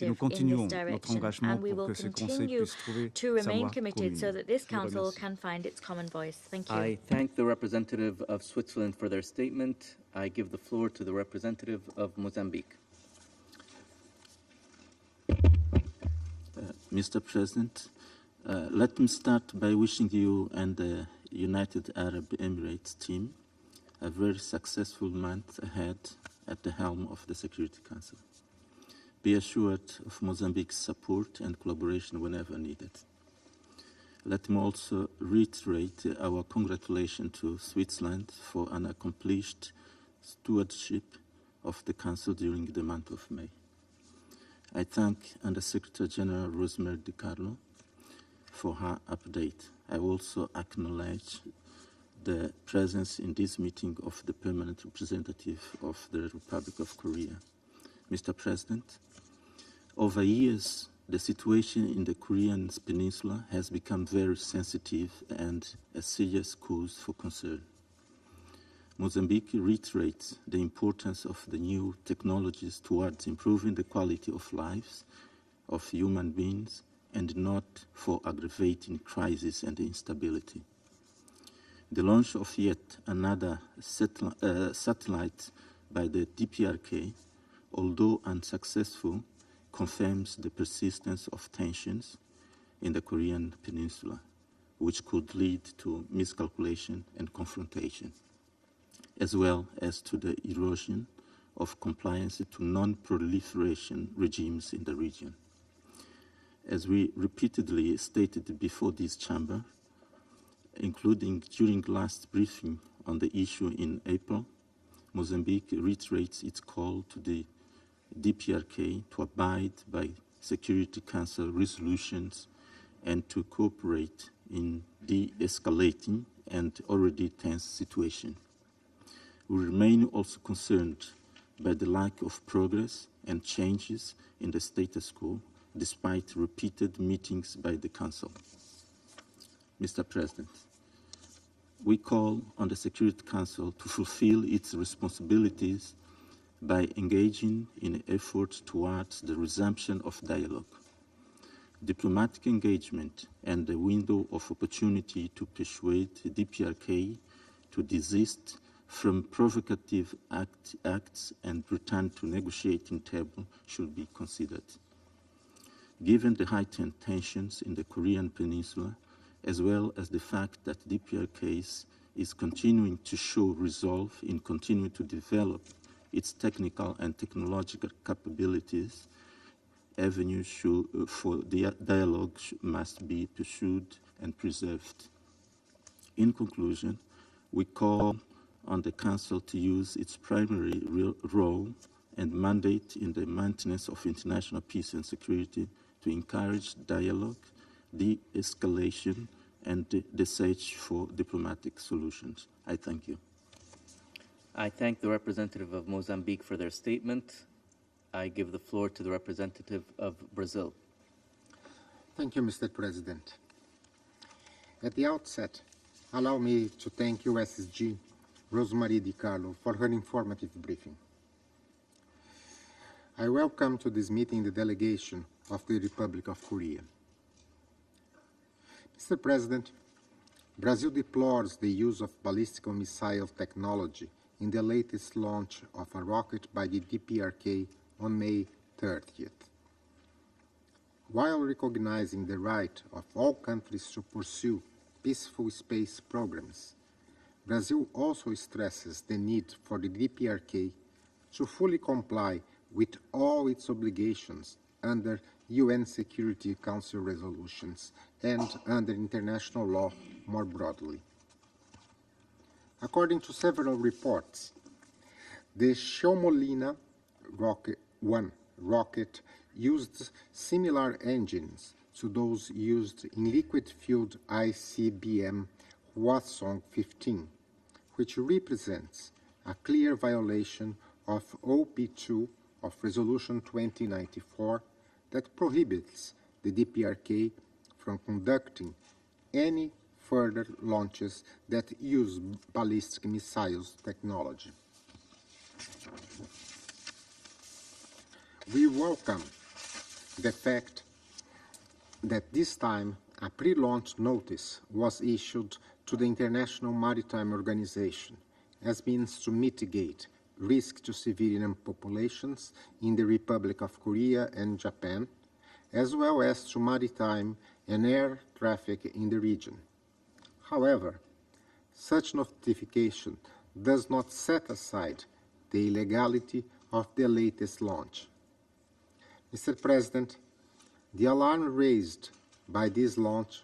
et nous continuons notre engagement pour que ce Conseil puisse trouver sa voie commune. I thank the representative of Switzerland for their statement. I give the floor to the representative of Mozambique. Mr. President, let me start by wishing you and the United Arab Emirates team a very successful month ahead at the helm of the Security Council. Be assured of Mozambique's support and collaboration whenever needed. Let me also reiterate our congratulations to Switzerland for an accomplished stewardship of the Council during the month of May. I thank Under-Secretary General Rosemary DiCarlo for her update. I also acknowledge the presence in this meeting of the permanent representative of the Republic of Korea. Mr. President, over years, the situation in the Korean Peninsula has become very sensitive and a serious cause for concern. Mozambique reiterates the importance of the new technologies towards improving the quality of lives of human beings and not for aggravating crisis and instability. The launch of yet another satellite by the DPRK, although unsuccessful, confirms the persistence of tensions in the Korean Peninsula, which could lead to miscalculation and confrontation, as well as to the erosion of compliance to non-proliferation regimes in the region. As we repeatedly stated before this chamber, including during last briefing on the issue in April, Mozambique reiterates its call to the DPRK to abide by Security Council resolutions and to cooperate in de-escalating an already tense situation. We remain also concerned by the lack of progress and changes in the status quo, despite repeated meetings by the Council. Mr. President, we call on the Security Council to fulfill its responsibilities by engaging in efforts towards the resumption of dialogue. Diplomatic engagement and the window of opportunity to persuade the DPRK to desist from provocative acts and return to negotiating table should be considered. Given the heightened tensions in the Korean Peninsula, as well as the fact that DPRK is continuing to show resolve in continuing to develop its technical and technological capabilities, avenues for the dialogue must be pursued and preserved. In conclusion, we call on the Council to use its primary role and mandate in the maintenance of international peace and security to encourage dialogue, de-escalation, and the search for diplomatic solutions. I thank you. I thank the representative of Mozambique for their statement. I give the floor to the representative of Brazil. Thank you, Mr. President. At the outset, allow me to thank USG Rosemary DiCarlo for her informative briefing. I welcome to this meeting the delegation of the Republic of Korea. Mr. President, Brazil deplores the use of ballistic missile technology in the latest launch of a rocket by the DPRK on May 30th. While recognizing the right of all countries to pursue peaceful space programs, Brazil also stresses the need for the DPRK to fully comply with all its obligations under UN Security Council resolutions and under international law more broadly. According to several reports, the Shomolina Rocket-1 rocket used similar engines to those used in liquid-fueled ICBM Hwasong 15, which represents a clear violation of OP2 of Resolution 2094 that prohibits the DPRK from conducting any further launches that use ballistic missiles technology. We welcome the fact that this time a pre-launch notice was issued to the International Maritime Organization as means to mitigate risk to civilian populations in the Republic of Korea and Japan, as well as to maritime and air traffic in the region. However, such notification does not set aside the illegality of the latest launch. Mr. President, the alarm raised by this launch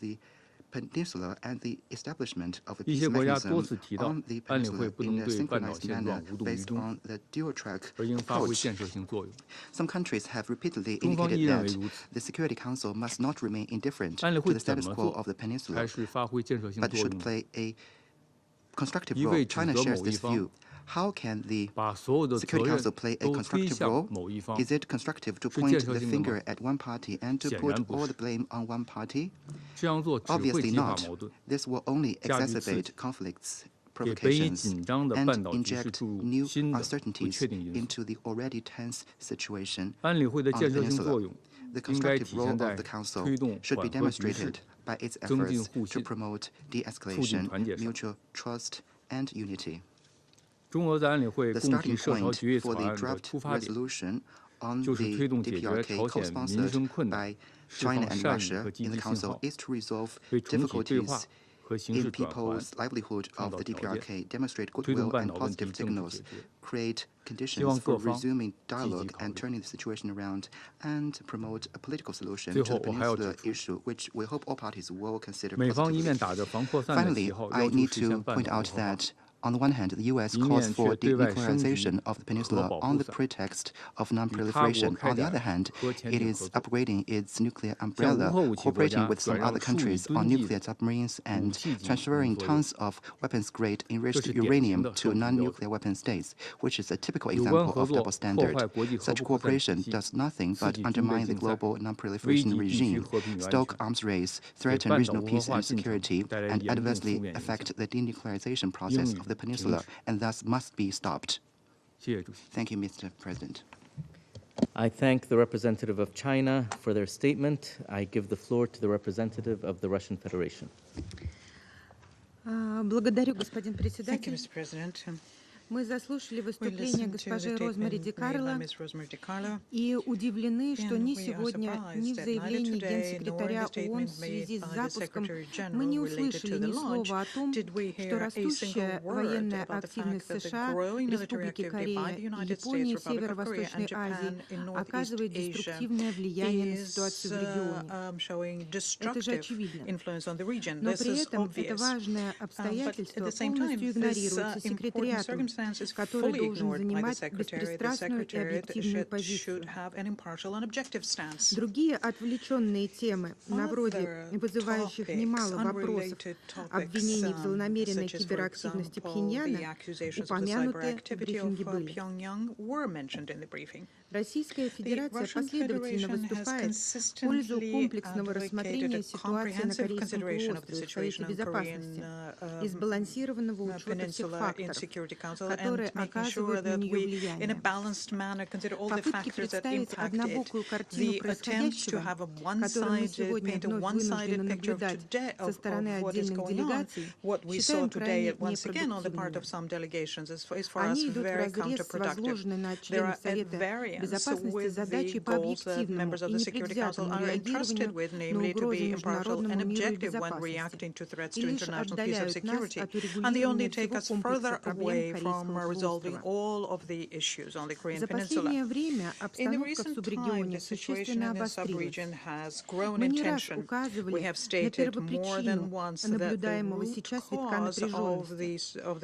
the peninsula and the establishment of a 一 peace 些国家 mechanism 多次提到 on the 安理会 peninsula 不 in 能 a 对半岛 synchronized 现 manner 状无动于 based 衷， on the dual-track 而应发挥 approach. 建设性作用。 Some countries have repeatedly 中方 indicated 亦认为 that 如此。 the Security Council must not remain indifferent 安理 to 会 the 怎 status 么 quo 做 of the 才 peninsula, 是发挥建设性 but 作用 should 呢？ play a constructive 一 role. 味指 China 责 shares 某一 this 方 view. How can the 把所有的责 Security 任 Council play a 都推 constructive 向 role? 某一方， Is it constructive to 是 point 建设 the 性的吗？ finger at one party and to 显 put 然不 all 是。 the blame on one party? 这样做只会 Obviously 激化 not. 矛盾， This will only 加剧刺 exacerbate 激， conflicts, 给本已 provocations, 紧张的 and 半岛局势 inject 注入 new 新的不 uncertainties 确定因素。 into the already tense situation 安理会的 on 建 the 设性作 peninsula. 用 The 应该 constructive 体 role 现 of 在 the Council 推动 should be 缓和局势， demonstrated by its 增进 efforts 互 to 信， promote 促进 de-escalation, 团结上。 mutual trust, and unity. 中俄在安理会 The 共 starting 提涉朝 point 决议 for 草 the 案的 draft 出发点， resolution on 就是 the 推动解决 DPRK 朝鲜民 co-sponsored 生困难， by 释 China 放 and 善意 Russia 和积 in 极 the 信 Council 号， is to resolve 为重启对话 difficulties 和形势 in 转换 people's livelihood 创 of 造 the 条件， DPRK, demonstrate 推动 goodwill 半 and 岛问题 positive 政治 signals, 解决。 create 希望 conditions 各 for 方 resuming 积极 dialogue 考 and 虑。 turning the situation around, and promote a political solution 最 to 后 the 我还要 peninsula 指出， issue, which we hope all parties will consider 美方一 positively. 面打着防扩散的旗 Finally, 号， I 要求 need 实现 to 半 point 岛无 out 核化， that on the one hand, the U.S. 一 calls 面 for 却对外升级 denuclearization of the 核 peninsula 保 on 护 the 伞， pretext of 与他国 non-proliferation. 开 On the 展 other hand, 核潜 it 艇 is 合作， upgrading its nuclear 向无 umbrella, 核武器国 cooperating 家 with some 转 other 让数以 countries 吨 on 计 nuclear 的 submarines 武 and 器级 transferring 工作用， tons of weapons-grade 这 enriched 是典型 uranium 的 to 授权标准。 non-nuclear weapon states, which is a typical 有关 example 合 of 作 double 破 standard. 坏国际核 Such 不扩散体 cooperation 系， does nothing 刺 but 激军备 undermine the 竞赛， global 危 non-proliferation 及地区 regime, 和平与安 stoke 全， arms race, 给 threaten 半岛 regional 无核 peace 化 and 进程 security, 带来 and 严重负 adversely 面影响， affect the denuclearization 应 process 予 of the 停 peninsula, 止。 and thus must be stopped. 谢谢主席。 Thank you, Mr. President. I thank the representative of China for their statement. I give the floor to the representative of the Russian Federation. Благодарю, господин Thank you, председатель. Mr. President. Мы заслушали We выступление listened to the госпожи Розмари Ди statement made by Карло Ms. Rosemary DiCarlo, и удивлены, что ни and we are сегодня, ни в surprised that neither заявлении today nor in Генсекретаря the ООН в statement связи made с by the запуском Secretary мы не General related услышали to the ни launch слова о том, did we что hear a single растущая word военная about the активность fact that the США, growing military Республики activity by Корея, the United Японии, States, Republic of Korea, Северо-Восточной and Азии Japan in Northeast оказывает Asia деструктивное влияние на is ситуацию в регионе. showing Это же destructive очевидно. influence on the region. Но This при is этом это obvious. важное But at обстоятельство the same time, полностью this игнорируется important секретариатом, circumstance is который fully должен ignored by the занимать Secretary. The беспристрастную и Secretariat объективную should позицию. have an impartial and objective stance. Другие отвлеченные темы, на вроде вызывающих немало вопросов, обвинений в злонамеренной киберактивности Пхеньяна, упомянуты в брифинге были. Российская Федерация последовательно выступает в пользу комплексного рассмотрения ситуации на Корейском полуострове в Совете Безопасности и сбалансированного учета всех факторов, которые оказывают на нее влияние. Попытки представить однобокую картину происходящего, которую мы сегодня вновь вынуждены наблюдать со стороны отдельных делегаций, считаем крайне непродуктивными. Они идут вразрез с возложенной на членов Совета Безопасности задачей по объективному и непредвзятому реагированию на угрозы международному миру и безопасности и лишь отдаляют нас от урегулирования всего комплекса проблем Корейского полуострова. За последнее время обстановка в субрегионе существенно обострилась. Мы не раз указывали на первопричину наблюдаемого сейчас витка напряженности,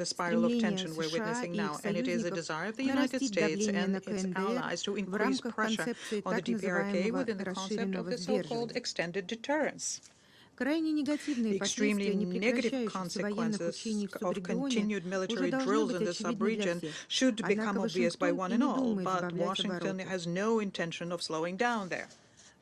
стремление США и их союзников нарастить давление на КНДР в рамках концепции так называемого расширенного сдерживания. Крайне негативные последствия непрекращающихся военных учений в субрегионе уже должны быть очевидны для всех, однако Вашингтон и не думает сбавлять обороты.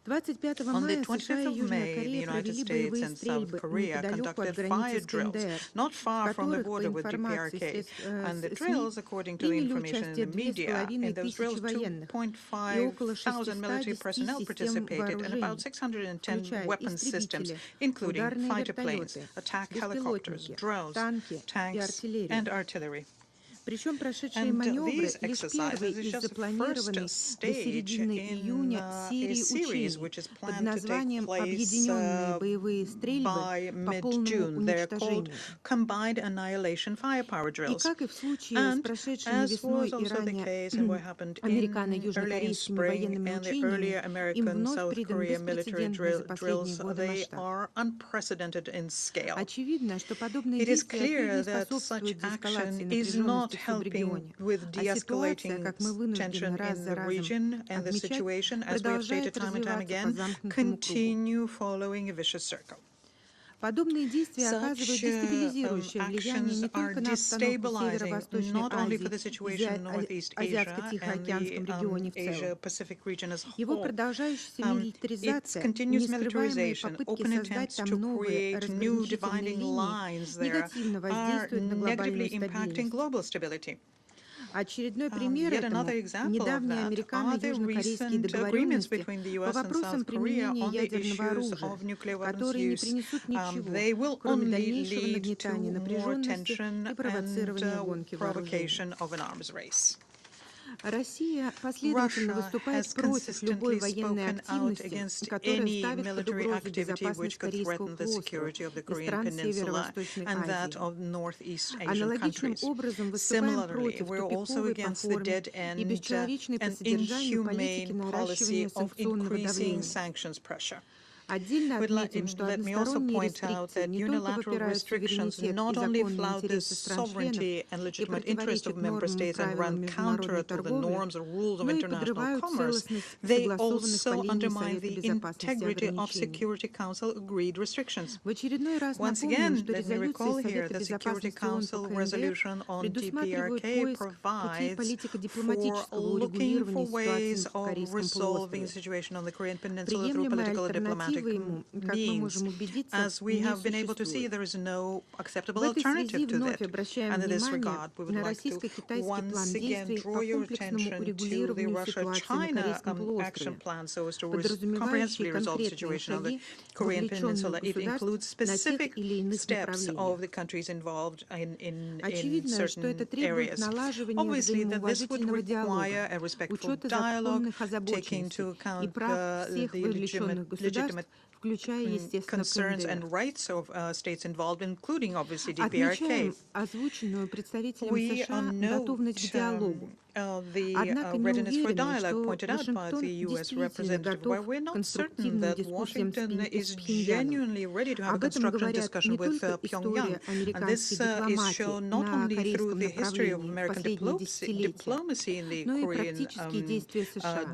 25 мая США и Южная Корея провели боевые стрельбы неподалеку от границы с КНДР, в которых, по информации СМИ, приняли участие 2500 военных и около 610 систем вооружений, включая истребители, ударные вертолеты, беспилотники, танки и артиллерию. Причем прошедшие And маневры these лишь первый exercises is из just the запланированной first до середины stage in июня a серии series учений which is под planned to take названием place «Объединенные боевые by стрельбы по полному mid-June. They're called уничтожению». Combined Annihilation Firepower И Drills. как и в случае с And прошедшими as весной was и also the ранее case in what happened early in американо-южнокорейскими spring военными and the учениями, earlier им American вновь South придан Korea military беспрецедентный за последние drills, годы they масштаб. are unprecedented in scale. Очевидно, что подобные It is действия отнюдь clear не that способствуют such деэскалации action is not напряженности в helping субрегионе, with а ситуация, de-escalating как мы вынуждены tension раз in за the разом region, and the отмечать, situation, as we have stated продолжает time and time развиваться по again, замкнутому кругу. continue following a vicious circle. Подобные действия оказывают дестабилизирующее влияние не только на обстановку в Северо-Восточной Азии и Азиатско-Тихоокеанском регионе в целом. Его продолжающаяся милитаризация, нескрываемые попытки создать там новые разграничительные линии негативно воздействуют на глобальную стабильность. Очередной пример этому – недавние американо-южнокорейские договоренности по вопросам применения ядерного оружия, которые не принесут ничего, кроме дальнейшего нагнетания напряженности и провоцирования гонки вооружений. Россия последовательно выступает против любой военной активности, которая ставит под угрозу безопасность Корейского полуострова и стран Северо-Восточной Азии. Аналогичным образом выступаем против тупиковой по форме и бесчеловечной по содержанию политики наращивания санкционного давления. Отдельно отметим, что односторонние рестрикции не только попирают суверенитет и законные интересы стран-членов и противоречат нормам и правилам международной торговли, но и подрывают целостность согласованных по линии Совета Безопасности ограничений. В очередной раз напомним, что резолюции Совета Безопасности ООН по КНДР предусматривают поиск путей политико-дипломатического урегулирования ситуации на Корейском полуострове. Приемлемая альтернатива means. As we have been able to see, there is no acceptable alternative to that. And in this regard, we would like to once again draw your attention to the Russia-China action plan so as to comprehensively resolve the situation on the Korean Peninsula. It includes specific steps of the countries involved in certain areas. Obviously, that this would require a respectful dialogue, taking into account the legitimate concerns and rights of states involved, including, obviously, DPRK. We note the readiness for dialogue pointed out by the U.S. representative, but we're not certain that Washington is genuinely ready to have a constructive discussion with Pyongyang. And this is shown not only through the history of American diplomacy in the Korean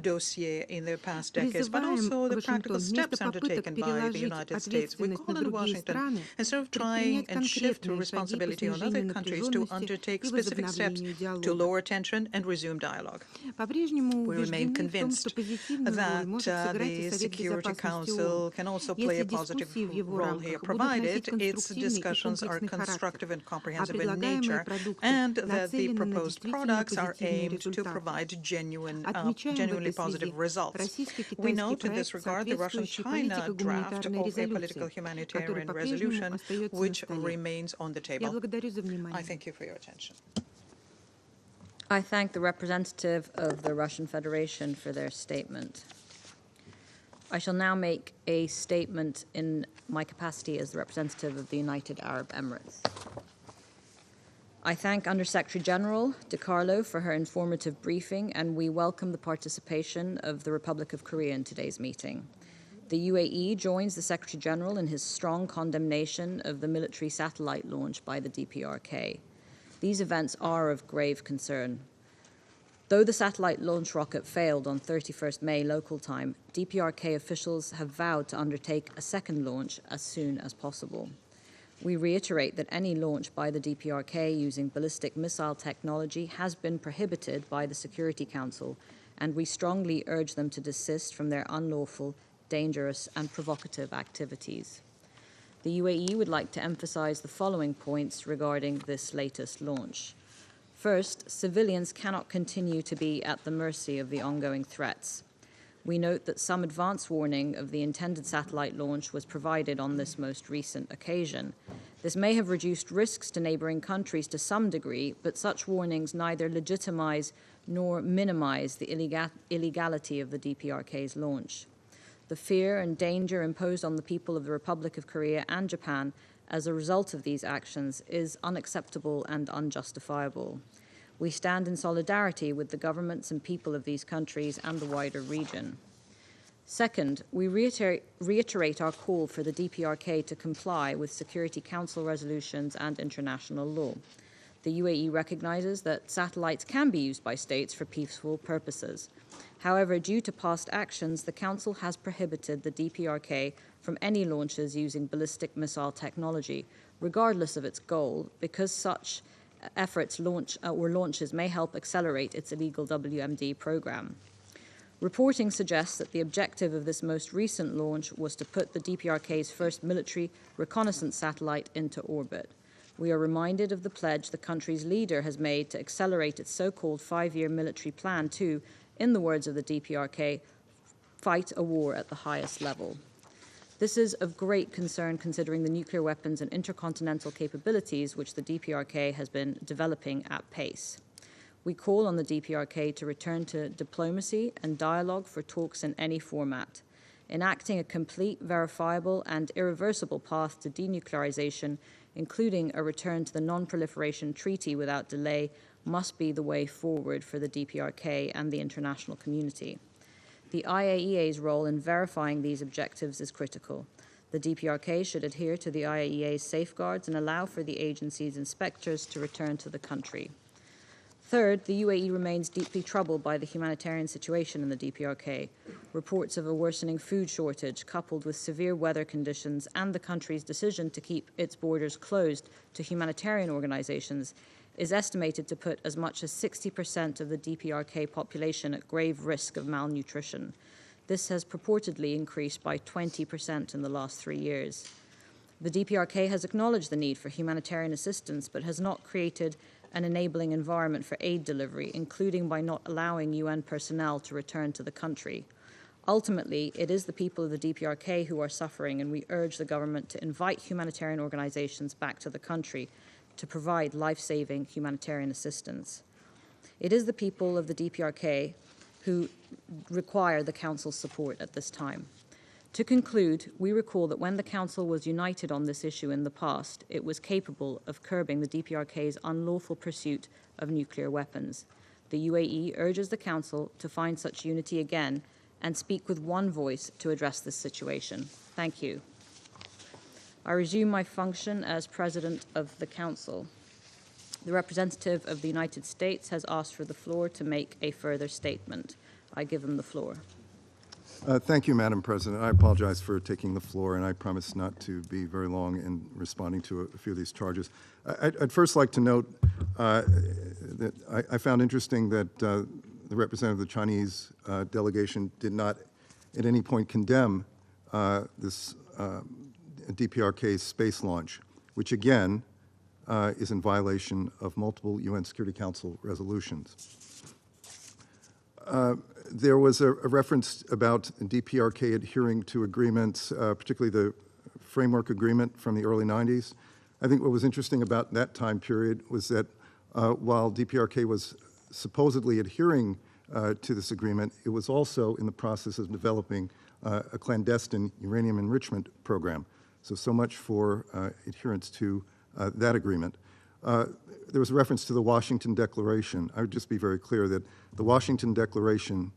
dossier in the past decades, but also the practical steps undertaken by the United States. We call on Washington, instead of trying and shift responsibility on other countries, to undertake specific steps to lower tension and resume dialogue. We remain convinced that the Security Council can also play a positive role here, provided its discussions are constructive and comprehensive in nature, and that the proposed products are aimed to provide genuinely positive results. We note in this regard the Russian-China draft of a political humanitarian resolution, which remains on the table. I thank you for your attention. I thank the representative of the Russian Federation for their statement. I shall now make a statement in my capacity as the representative of the United Arab Emirates. I thank Under-Secretary General DiCarlo for her informative briefing, and we welcome the participation of the Republic of Korea in today's meeting. The UAE joins the Secretary General in his strong condemnation of the military satellite launch by the DPRK. These events are of grave concern. Though the satellite launch rocket failed on 31st May local time, DPRK officials have vowed to undertake a second launch as soon as possible. We reiterate that any launch by the DPRK using ballistic missile technology has been prohibited by the Security Council, and we strongly urge them to desist from their unlawful, dangerous, and provocative activities. The UAE would like to emphasize the following points regarding this latest launch. First, civilians cannot continue to be at the mercy of the ongoing threats. We note that some advance warning of the intended satellite launch was provided on this most recent occasion. This may have reduced risks to neighboring countries to some degree, but such warnings neither legitimize nor minimize the illegality of the DPRK's launch. The fear and danger imposed on the people of the Republic of Korea and Japan as a result of these actions is unacceptable and unjustifiable. We stand in solidarity with the governments and people of these countries and the wider region. Second, we reiterate our call for the DPRK to comply with Security Council resolutions and international law. The UAE recognizes that satellites can be used by states for peaceful purposes. However, due to past actions, the Council has prohibited the DPRK from any launches using ballistic missile technology, regardless of its goal, because such efforts or launches may help accelerate its illegal WMD program. Reporting suggests that the objective of this most recent launch was to put the DPRK's first military reconnaissance satellite into orbit. We are reminded of the pledge the country's leader has made to accelerate its so-called 5-year military plan to, in the words of the DPRK, fight a war at the highest level. This is of great concern considering the nuclear weapons and intercontinental capabilities which the DPRK has been developing at pace. We call on the DPRK to return to diplomacy and dialogue for talks in any format. Enacting a complete, verifiable, and irreversible path to denuclearization, including a return to the Non-Proliferation Treaty without delay, must be the way forward for the DPRK and the international community. The IAEA's role in verifying these objectives is critical. The DPRK should adhere to the IAEA's safeguards and allow for the agency's inspectors to return to the country. Third, the UAE remains deeply troubled by the humanitarian situation in the DPRK. Reports of a worsening food shortage, coupled with severe weather conditions and the country's decision to keep its borders closed to humanitarian organizations, is estimated to put as much as 60% of the DPRK population at grave risk of malnutrition. This has purportedly increased by 20% in the last 3 years. The DPRK has acknowledged the need for humanitarian assistance, but has not created an enabling environment for aid delivery, including by not allowing UN personnel to return to the country. Ultimately, it is the people of the DPRK who are suffering, and we urge the government to invite humanitarian organizations back to the country to provide life-saving humanitarian assistance. It is the people of the DPRK who require the Council's support at this time. To conclude, we recall that when the Council was united on this issue in the past, it was capable of curbing the DPRK's unlawful pursuit of nuclear weapons. The UAE urges the Council to find such unity again and speak with one voice to address this situation. Thank you. I resume my function as President of the Council. The representative of the United States has asked for the floor to make a further statement. I give him the floor. Thank you, Madam President. I apologize for taking the floor, and I promise not to be very long in responding to a few of these charges. I'd first like to note that I found interesting that the representative of the Chinese delegation did not at any point condemn this DPRK's space launch, which again is in violation of multiple UN Security Council resolutions. There was a reference about DPRK adhering to agreements, particularly the framework agreement from the early 90s. I think what was interesting about that time period was that while DPRK was supposedly adhering to this agreement, it was also in the process of developing a clandestine uranium enrichment program. So much for adherence to that agreement. There was a reference to the Washington Declaration. I would just be very clear that the Washington Declaration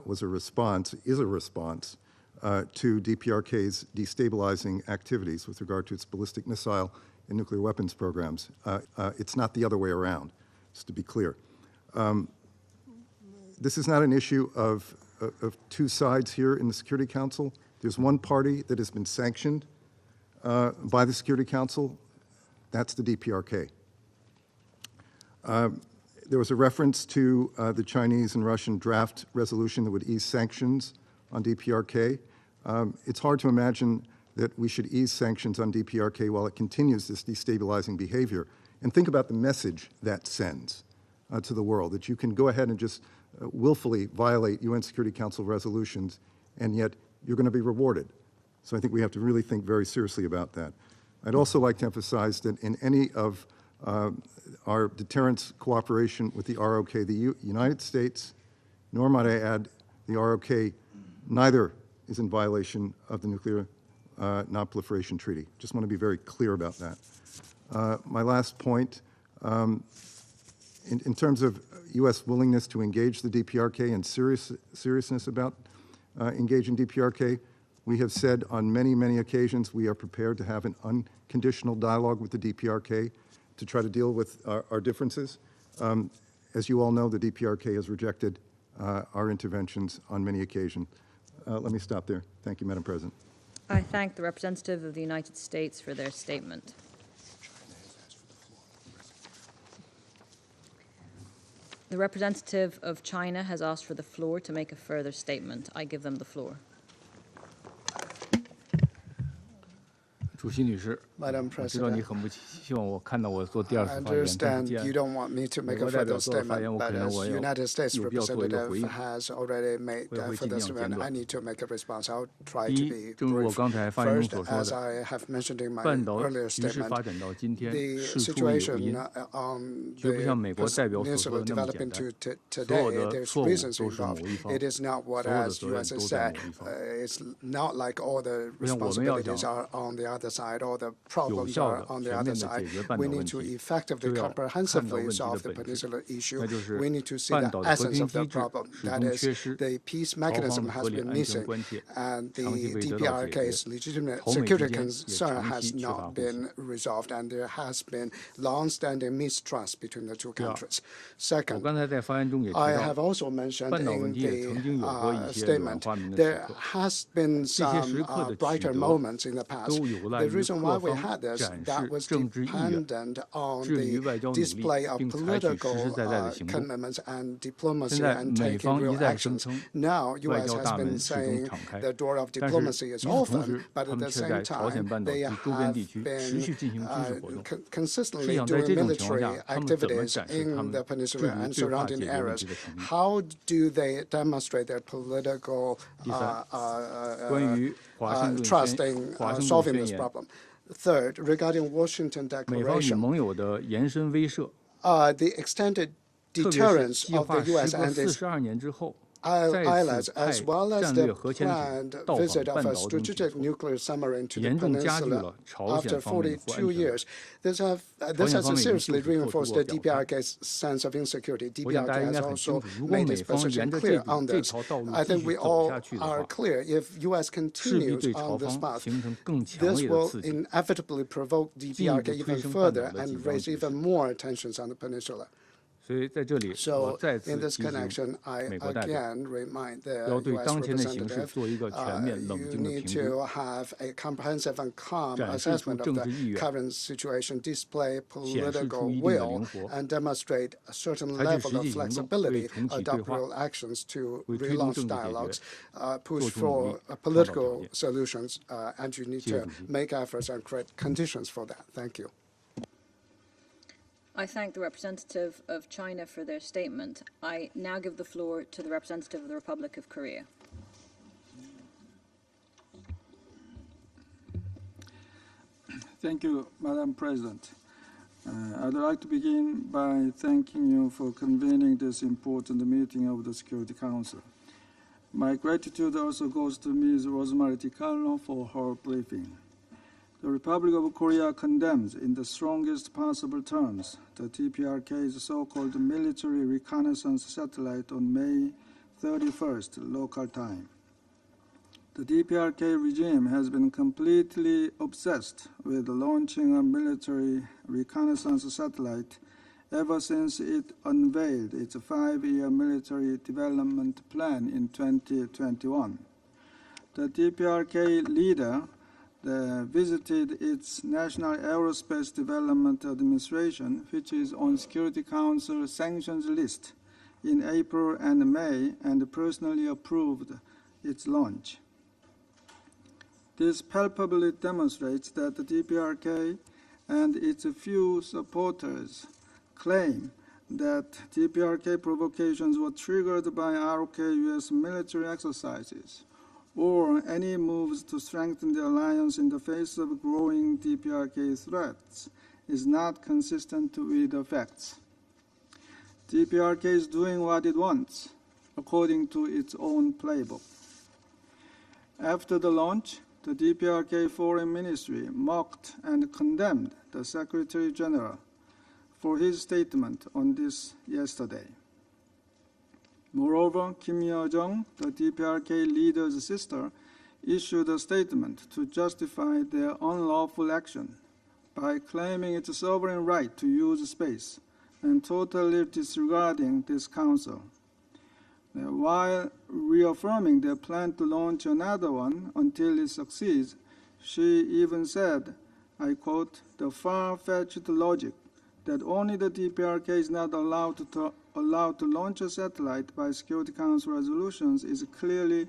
is a response to DPRK's destabilizing activities with regard to its ballistic missile and nuclear weapons programs. It's not the other way around, just to be clear. This is not an issue of two sides here in the Security Council. There's one party that has been sanctioned by the Security Council. That's the DPRK. There was a reference to the Chinese and Russian draft resolution that would ease sanctions on DPRK. It's hard to imagine that we should ease sanctions on DPRK while it continues this destabilizing behavior. And think about the message that sends to the world, that you can go ahead and just willfully violate UN Security Council resolutions, and yet you're going to be rewarded. So I think we have to really think very seriously about that. I'd also like to emphasize that in any of our deterrence cooperation with the ROK, the United States, nor might I add, the ROK, neither is in violation of the Nuclear Non-Proliferation Treaty. Just want to be very clear about that. My last point, in terms of U.S. willingness to engage the DPRK and seriousness about engaging DPRK, we have said on many, many occasions we are prepared to have an unconditional dialogue with the DPRK to try to deal with our differences. As you all know, the DPRK has rejected our interventions on many occasions. Let me stop there. Thank you, Madam President. I thank the representative of the United States for their statement. The representative of China has asked for the floor to make a further statement. I give them the floor. Madam President, I understand you don't want me to make a further statement, but as United States representative has already made a further statement, I need to make a response. I'll try to be brief. First, as I have mentioned in my earlier statement, the situation on the peninsula developing to today, there's reasons involved. It is not what, as U.S. has said, it's not like all the responsibilities are on the other side, or the problems are on the other side. We need to effectively, comprehensively solve the peninsula issue. We need to see the essence of the problem. That is, the peace mechanism has been missing, and the DPRK's legitimate security concern has not been resolved, and there has been long-standing mistrust between the two countries. Second, I have also mentioned in the statement, there has been some brighter moments in the past. The reason why we had this, that was dependent on the display of political commitments and diplomacy and taking real actions. Now, U.S. has been saying the door of diplomacy is open, but at the same time, they have been consistently doing military activities in the peninsula and surrounding areas. How do they demonstrate their political trust in solving this problem? Third, regarding Washington Declaration, the extended deterrence of the U.S. and its allies, as well as the planned visit of a strategic nuclear submarine to the peninsula after 42 years. This has seriously reinforced the DPRK's sense of insecurity. DPRK has also made its position clear on this. I think we all are clear. If U.S. continues on this path, this will inevitably provoke DPRK even further and raise even more tensions on the peninsula. So, in this connection, I again remind the U.S. representative, you need to have a comprehensive and calm assessment of the current situation, display political will, and demonstrate a certain level of flexibility, adopt real actions to relaunch dialogues, push for political solutions, and you need to make efforts and create conditions for that. Thank you. I thank the representative of China for their statement. I now give the floor to the representative of the Republic of Korea. Thank you, Madam President. I'd like to begin by thanking you for convening this important meeting of the Security Council. My gratitude also goes to Ms. Rosemary DiCarlo for her briefing. The Republic of Korea condemns in the strongest possible terms the DPRK's so-called military reconnaissance satellite on May 31st, local time. The DPRK regime has been completely obsessed with launching a military reconnaissance satellite ever since it unveiled its 5-year military development plan in 2021. The DPRK leader visited its National Aerospace Development Administration, which is on Security Council sanctions list, in April and May, and personally approved its launch. This palpably demonstrates that the DPRK and its few supporters claim that DPRK provocations were triggered by ROK U.S. military exercises, or any moves to strengthen the alliance in the face of growing DPRK threats is not consistent with the facts. DPRK is doing what it wants, according to its own playbook. After the launch, the DPRK Foreign Ministry mocked and condemned the Secretary General for his statement on this yesterday. Moreover, Kim Yo-jong, the DPRK leader's sister, issued a statement to justify their unlawful action by claiming its sovereign right to use space and totally disregarding this council. While reaffirming their plan to launch another one until it succeeds, she even said, I quote, "The far-fetched logic that only the DPRK is not allowed to launch a satellite by Security Council resolutions is clearly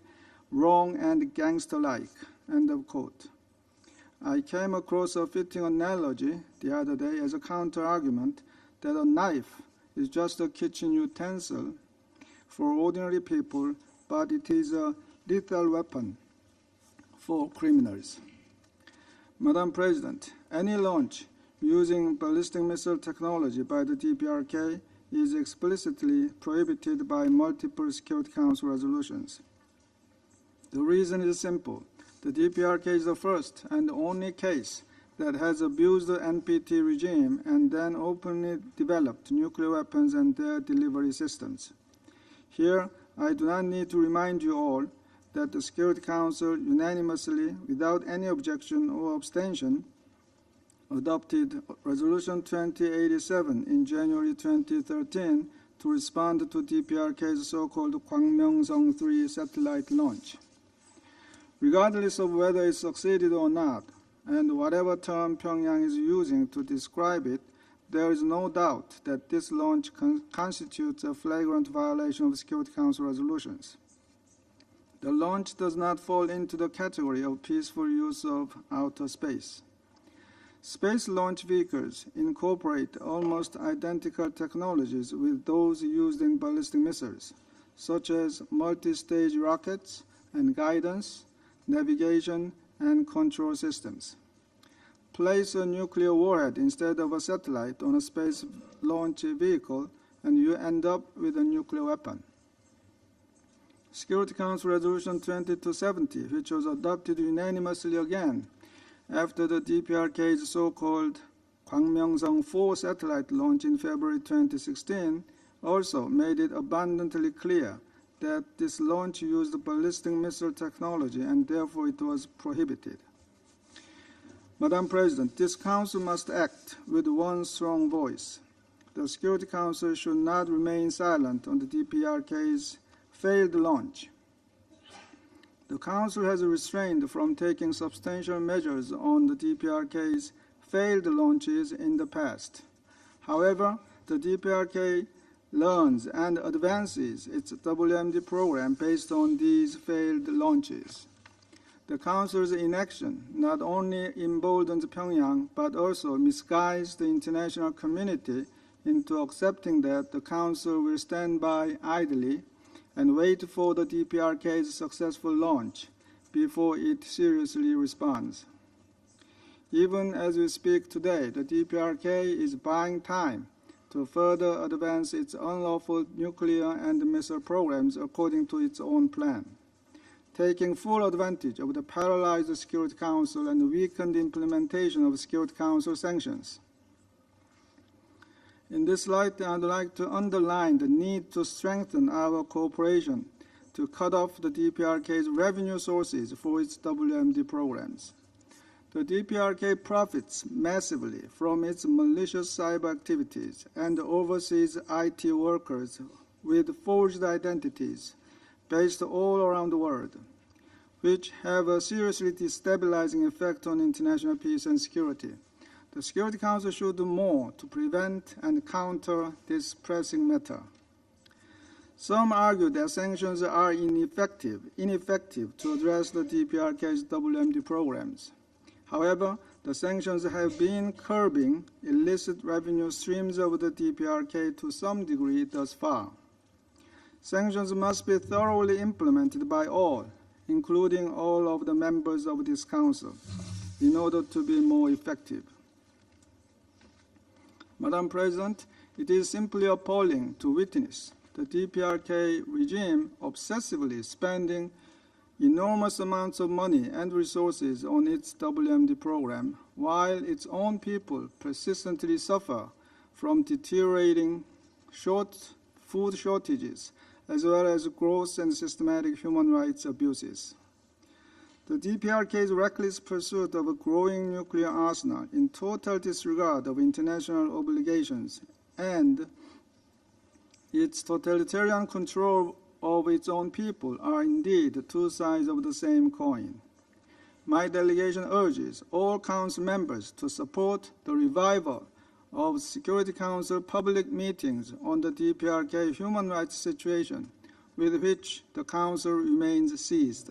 wrong and gangster-like," end of quote. I came across a fitting analogy the other day as a counter-argument that a knife is just a kitchen utensil for ordinary people, but it is a lethal weapon for criminals. Madam President, any launch using ballistic missile technology by the DPRK is explicitly prohibited by multiple Security Council resolutions. The reason is simple. The DPRK is the first and only case that has abused the NPT regime and then openly developed nuclear weapons and their delivery systems. Here, I do not need to remind you all that the Security Council unanimously, without any objection or abstention, adopted Resolution 2087 in January 2013 to respond to DPRK's so-called Gwangmyeong-sung-3 satellite launch. Regardless of whether it succeeded or not, and whatever term Pyongyang is using to describe it, there is no doubt that this launch constitutes a flagrant violation of Security Council resolutions. The launch does not fall into the category of peaceful use of outer space. Space launch vehicles incorporate almost identical technologies with those used in ballistic missiles, such as multi-stage rockets and guidance, navigation, and control systems. Place a nuclear warhead instead of a satellite on a space launch vehicle, and you end up with a nuclear weapon. Security Council Resolution 2270, which was adopted unanimously again after the DPRK's so-called Gwangmyeong-sung-4 satellite launch in February 2016, also made it abundantly clear that this launch used ballistic missile technology and therefore it was prohibited. Madam President, this Council must act with one strong voice. The Security Council should not remain silent on the DPRK's failed launch. The Council has refrained from taking substantial measures on the DPRK's failed launches in the past. However, the DPRK learns and advances its WMD program based on these failed launches. The Council's inaction not only emboldens Pyongyang, but also misguides the international community into accepting that the Council will stand by idly and wait for the DPRK's successful launch before it seriously responds. Even as we speak today, the DPRK is buying time to further advance its unlawful nuclear and missile programs according to its own plan, taking full advantage of the paralyzed Security Council and weakened implementation of Security Council sanctions. In this light, I'd like to underline the need to strengthen our cooperation to cut off the DPRK's revenue sources for its WMD programs. The DPRK profits massively from its malicious cyber activities and oversees IT workers with forged identities based all around the world, which have a seriously destabilizing effect on international peace and security. The Security Council should do more to prevent and counter this pressing matter. Some argue that sanctions are ineffective to address the DPRK's WMD programs. However, the sanctions have been curbing illicit revenue streams of the DPRK to some degree thus far. Sanctions must be thoroughly implemented by all, including all of the members of this Council, in order to be more effective. Madam President, it is simply appalling to witness the DPRK regime obsessively spending enormous amounts of money and resources on its WMD program, while its own people persistently suffer from deteriorating food shortages, as well as gross and systematic human rights abuses. The DPRK's reckless pursuit of a growing nuclear arsenal in total disregard of international obligations and its totalitarian control of its own people are indeed two sides of the same coin. My delegation urges all Council members to support the revival of Security Council public meetings on the DPRK human rights situation, with which the Council remains seized.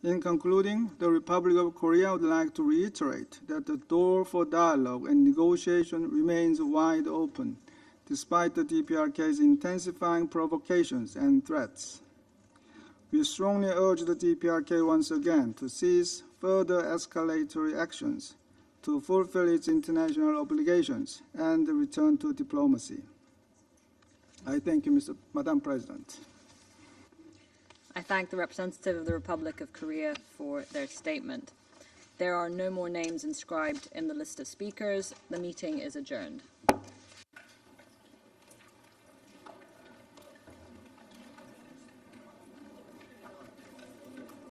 In concluding, the Republic of Korea would like to reiterate that the door for dialogue and negotiation remains wide open, despite the DPRK's intensifying provocations and threats. We strongly urge the DPRK once again to cease further escalatory actions, to fulfill its international obligations, and return to diplomacy. I thank you, Madam President. I thank the representative of the Republic of Korea for their statement. There are no more names inscribed in the list of speakers. The meeting is adjourned.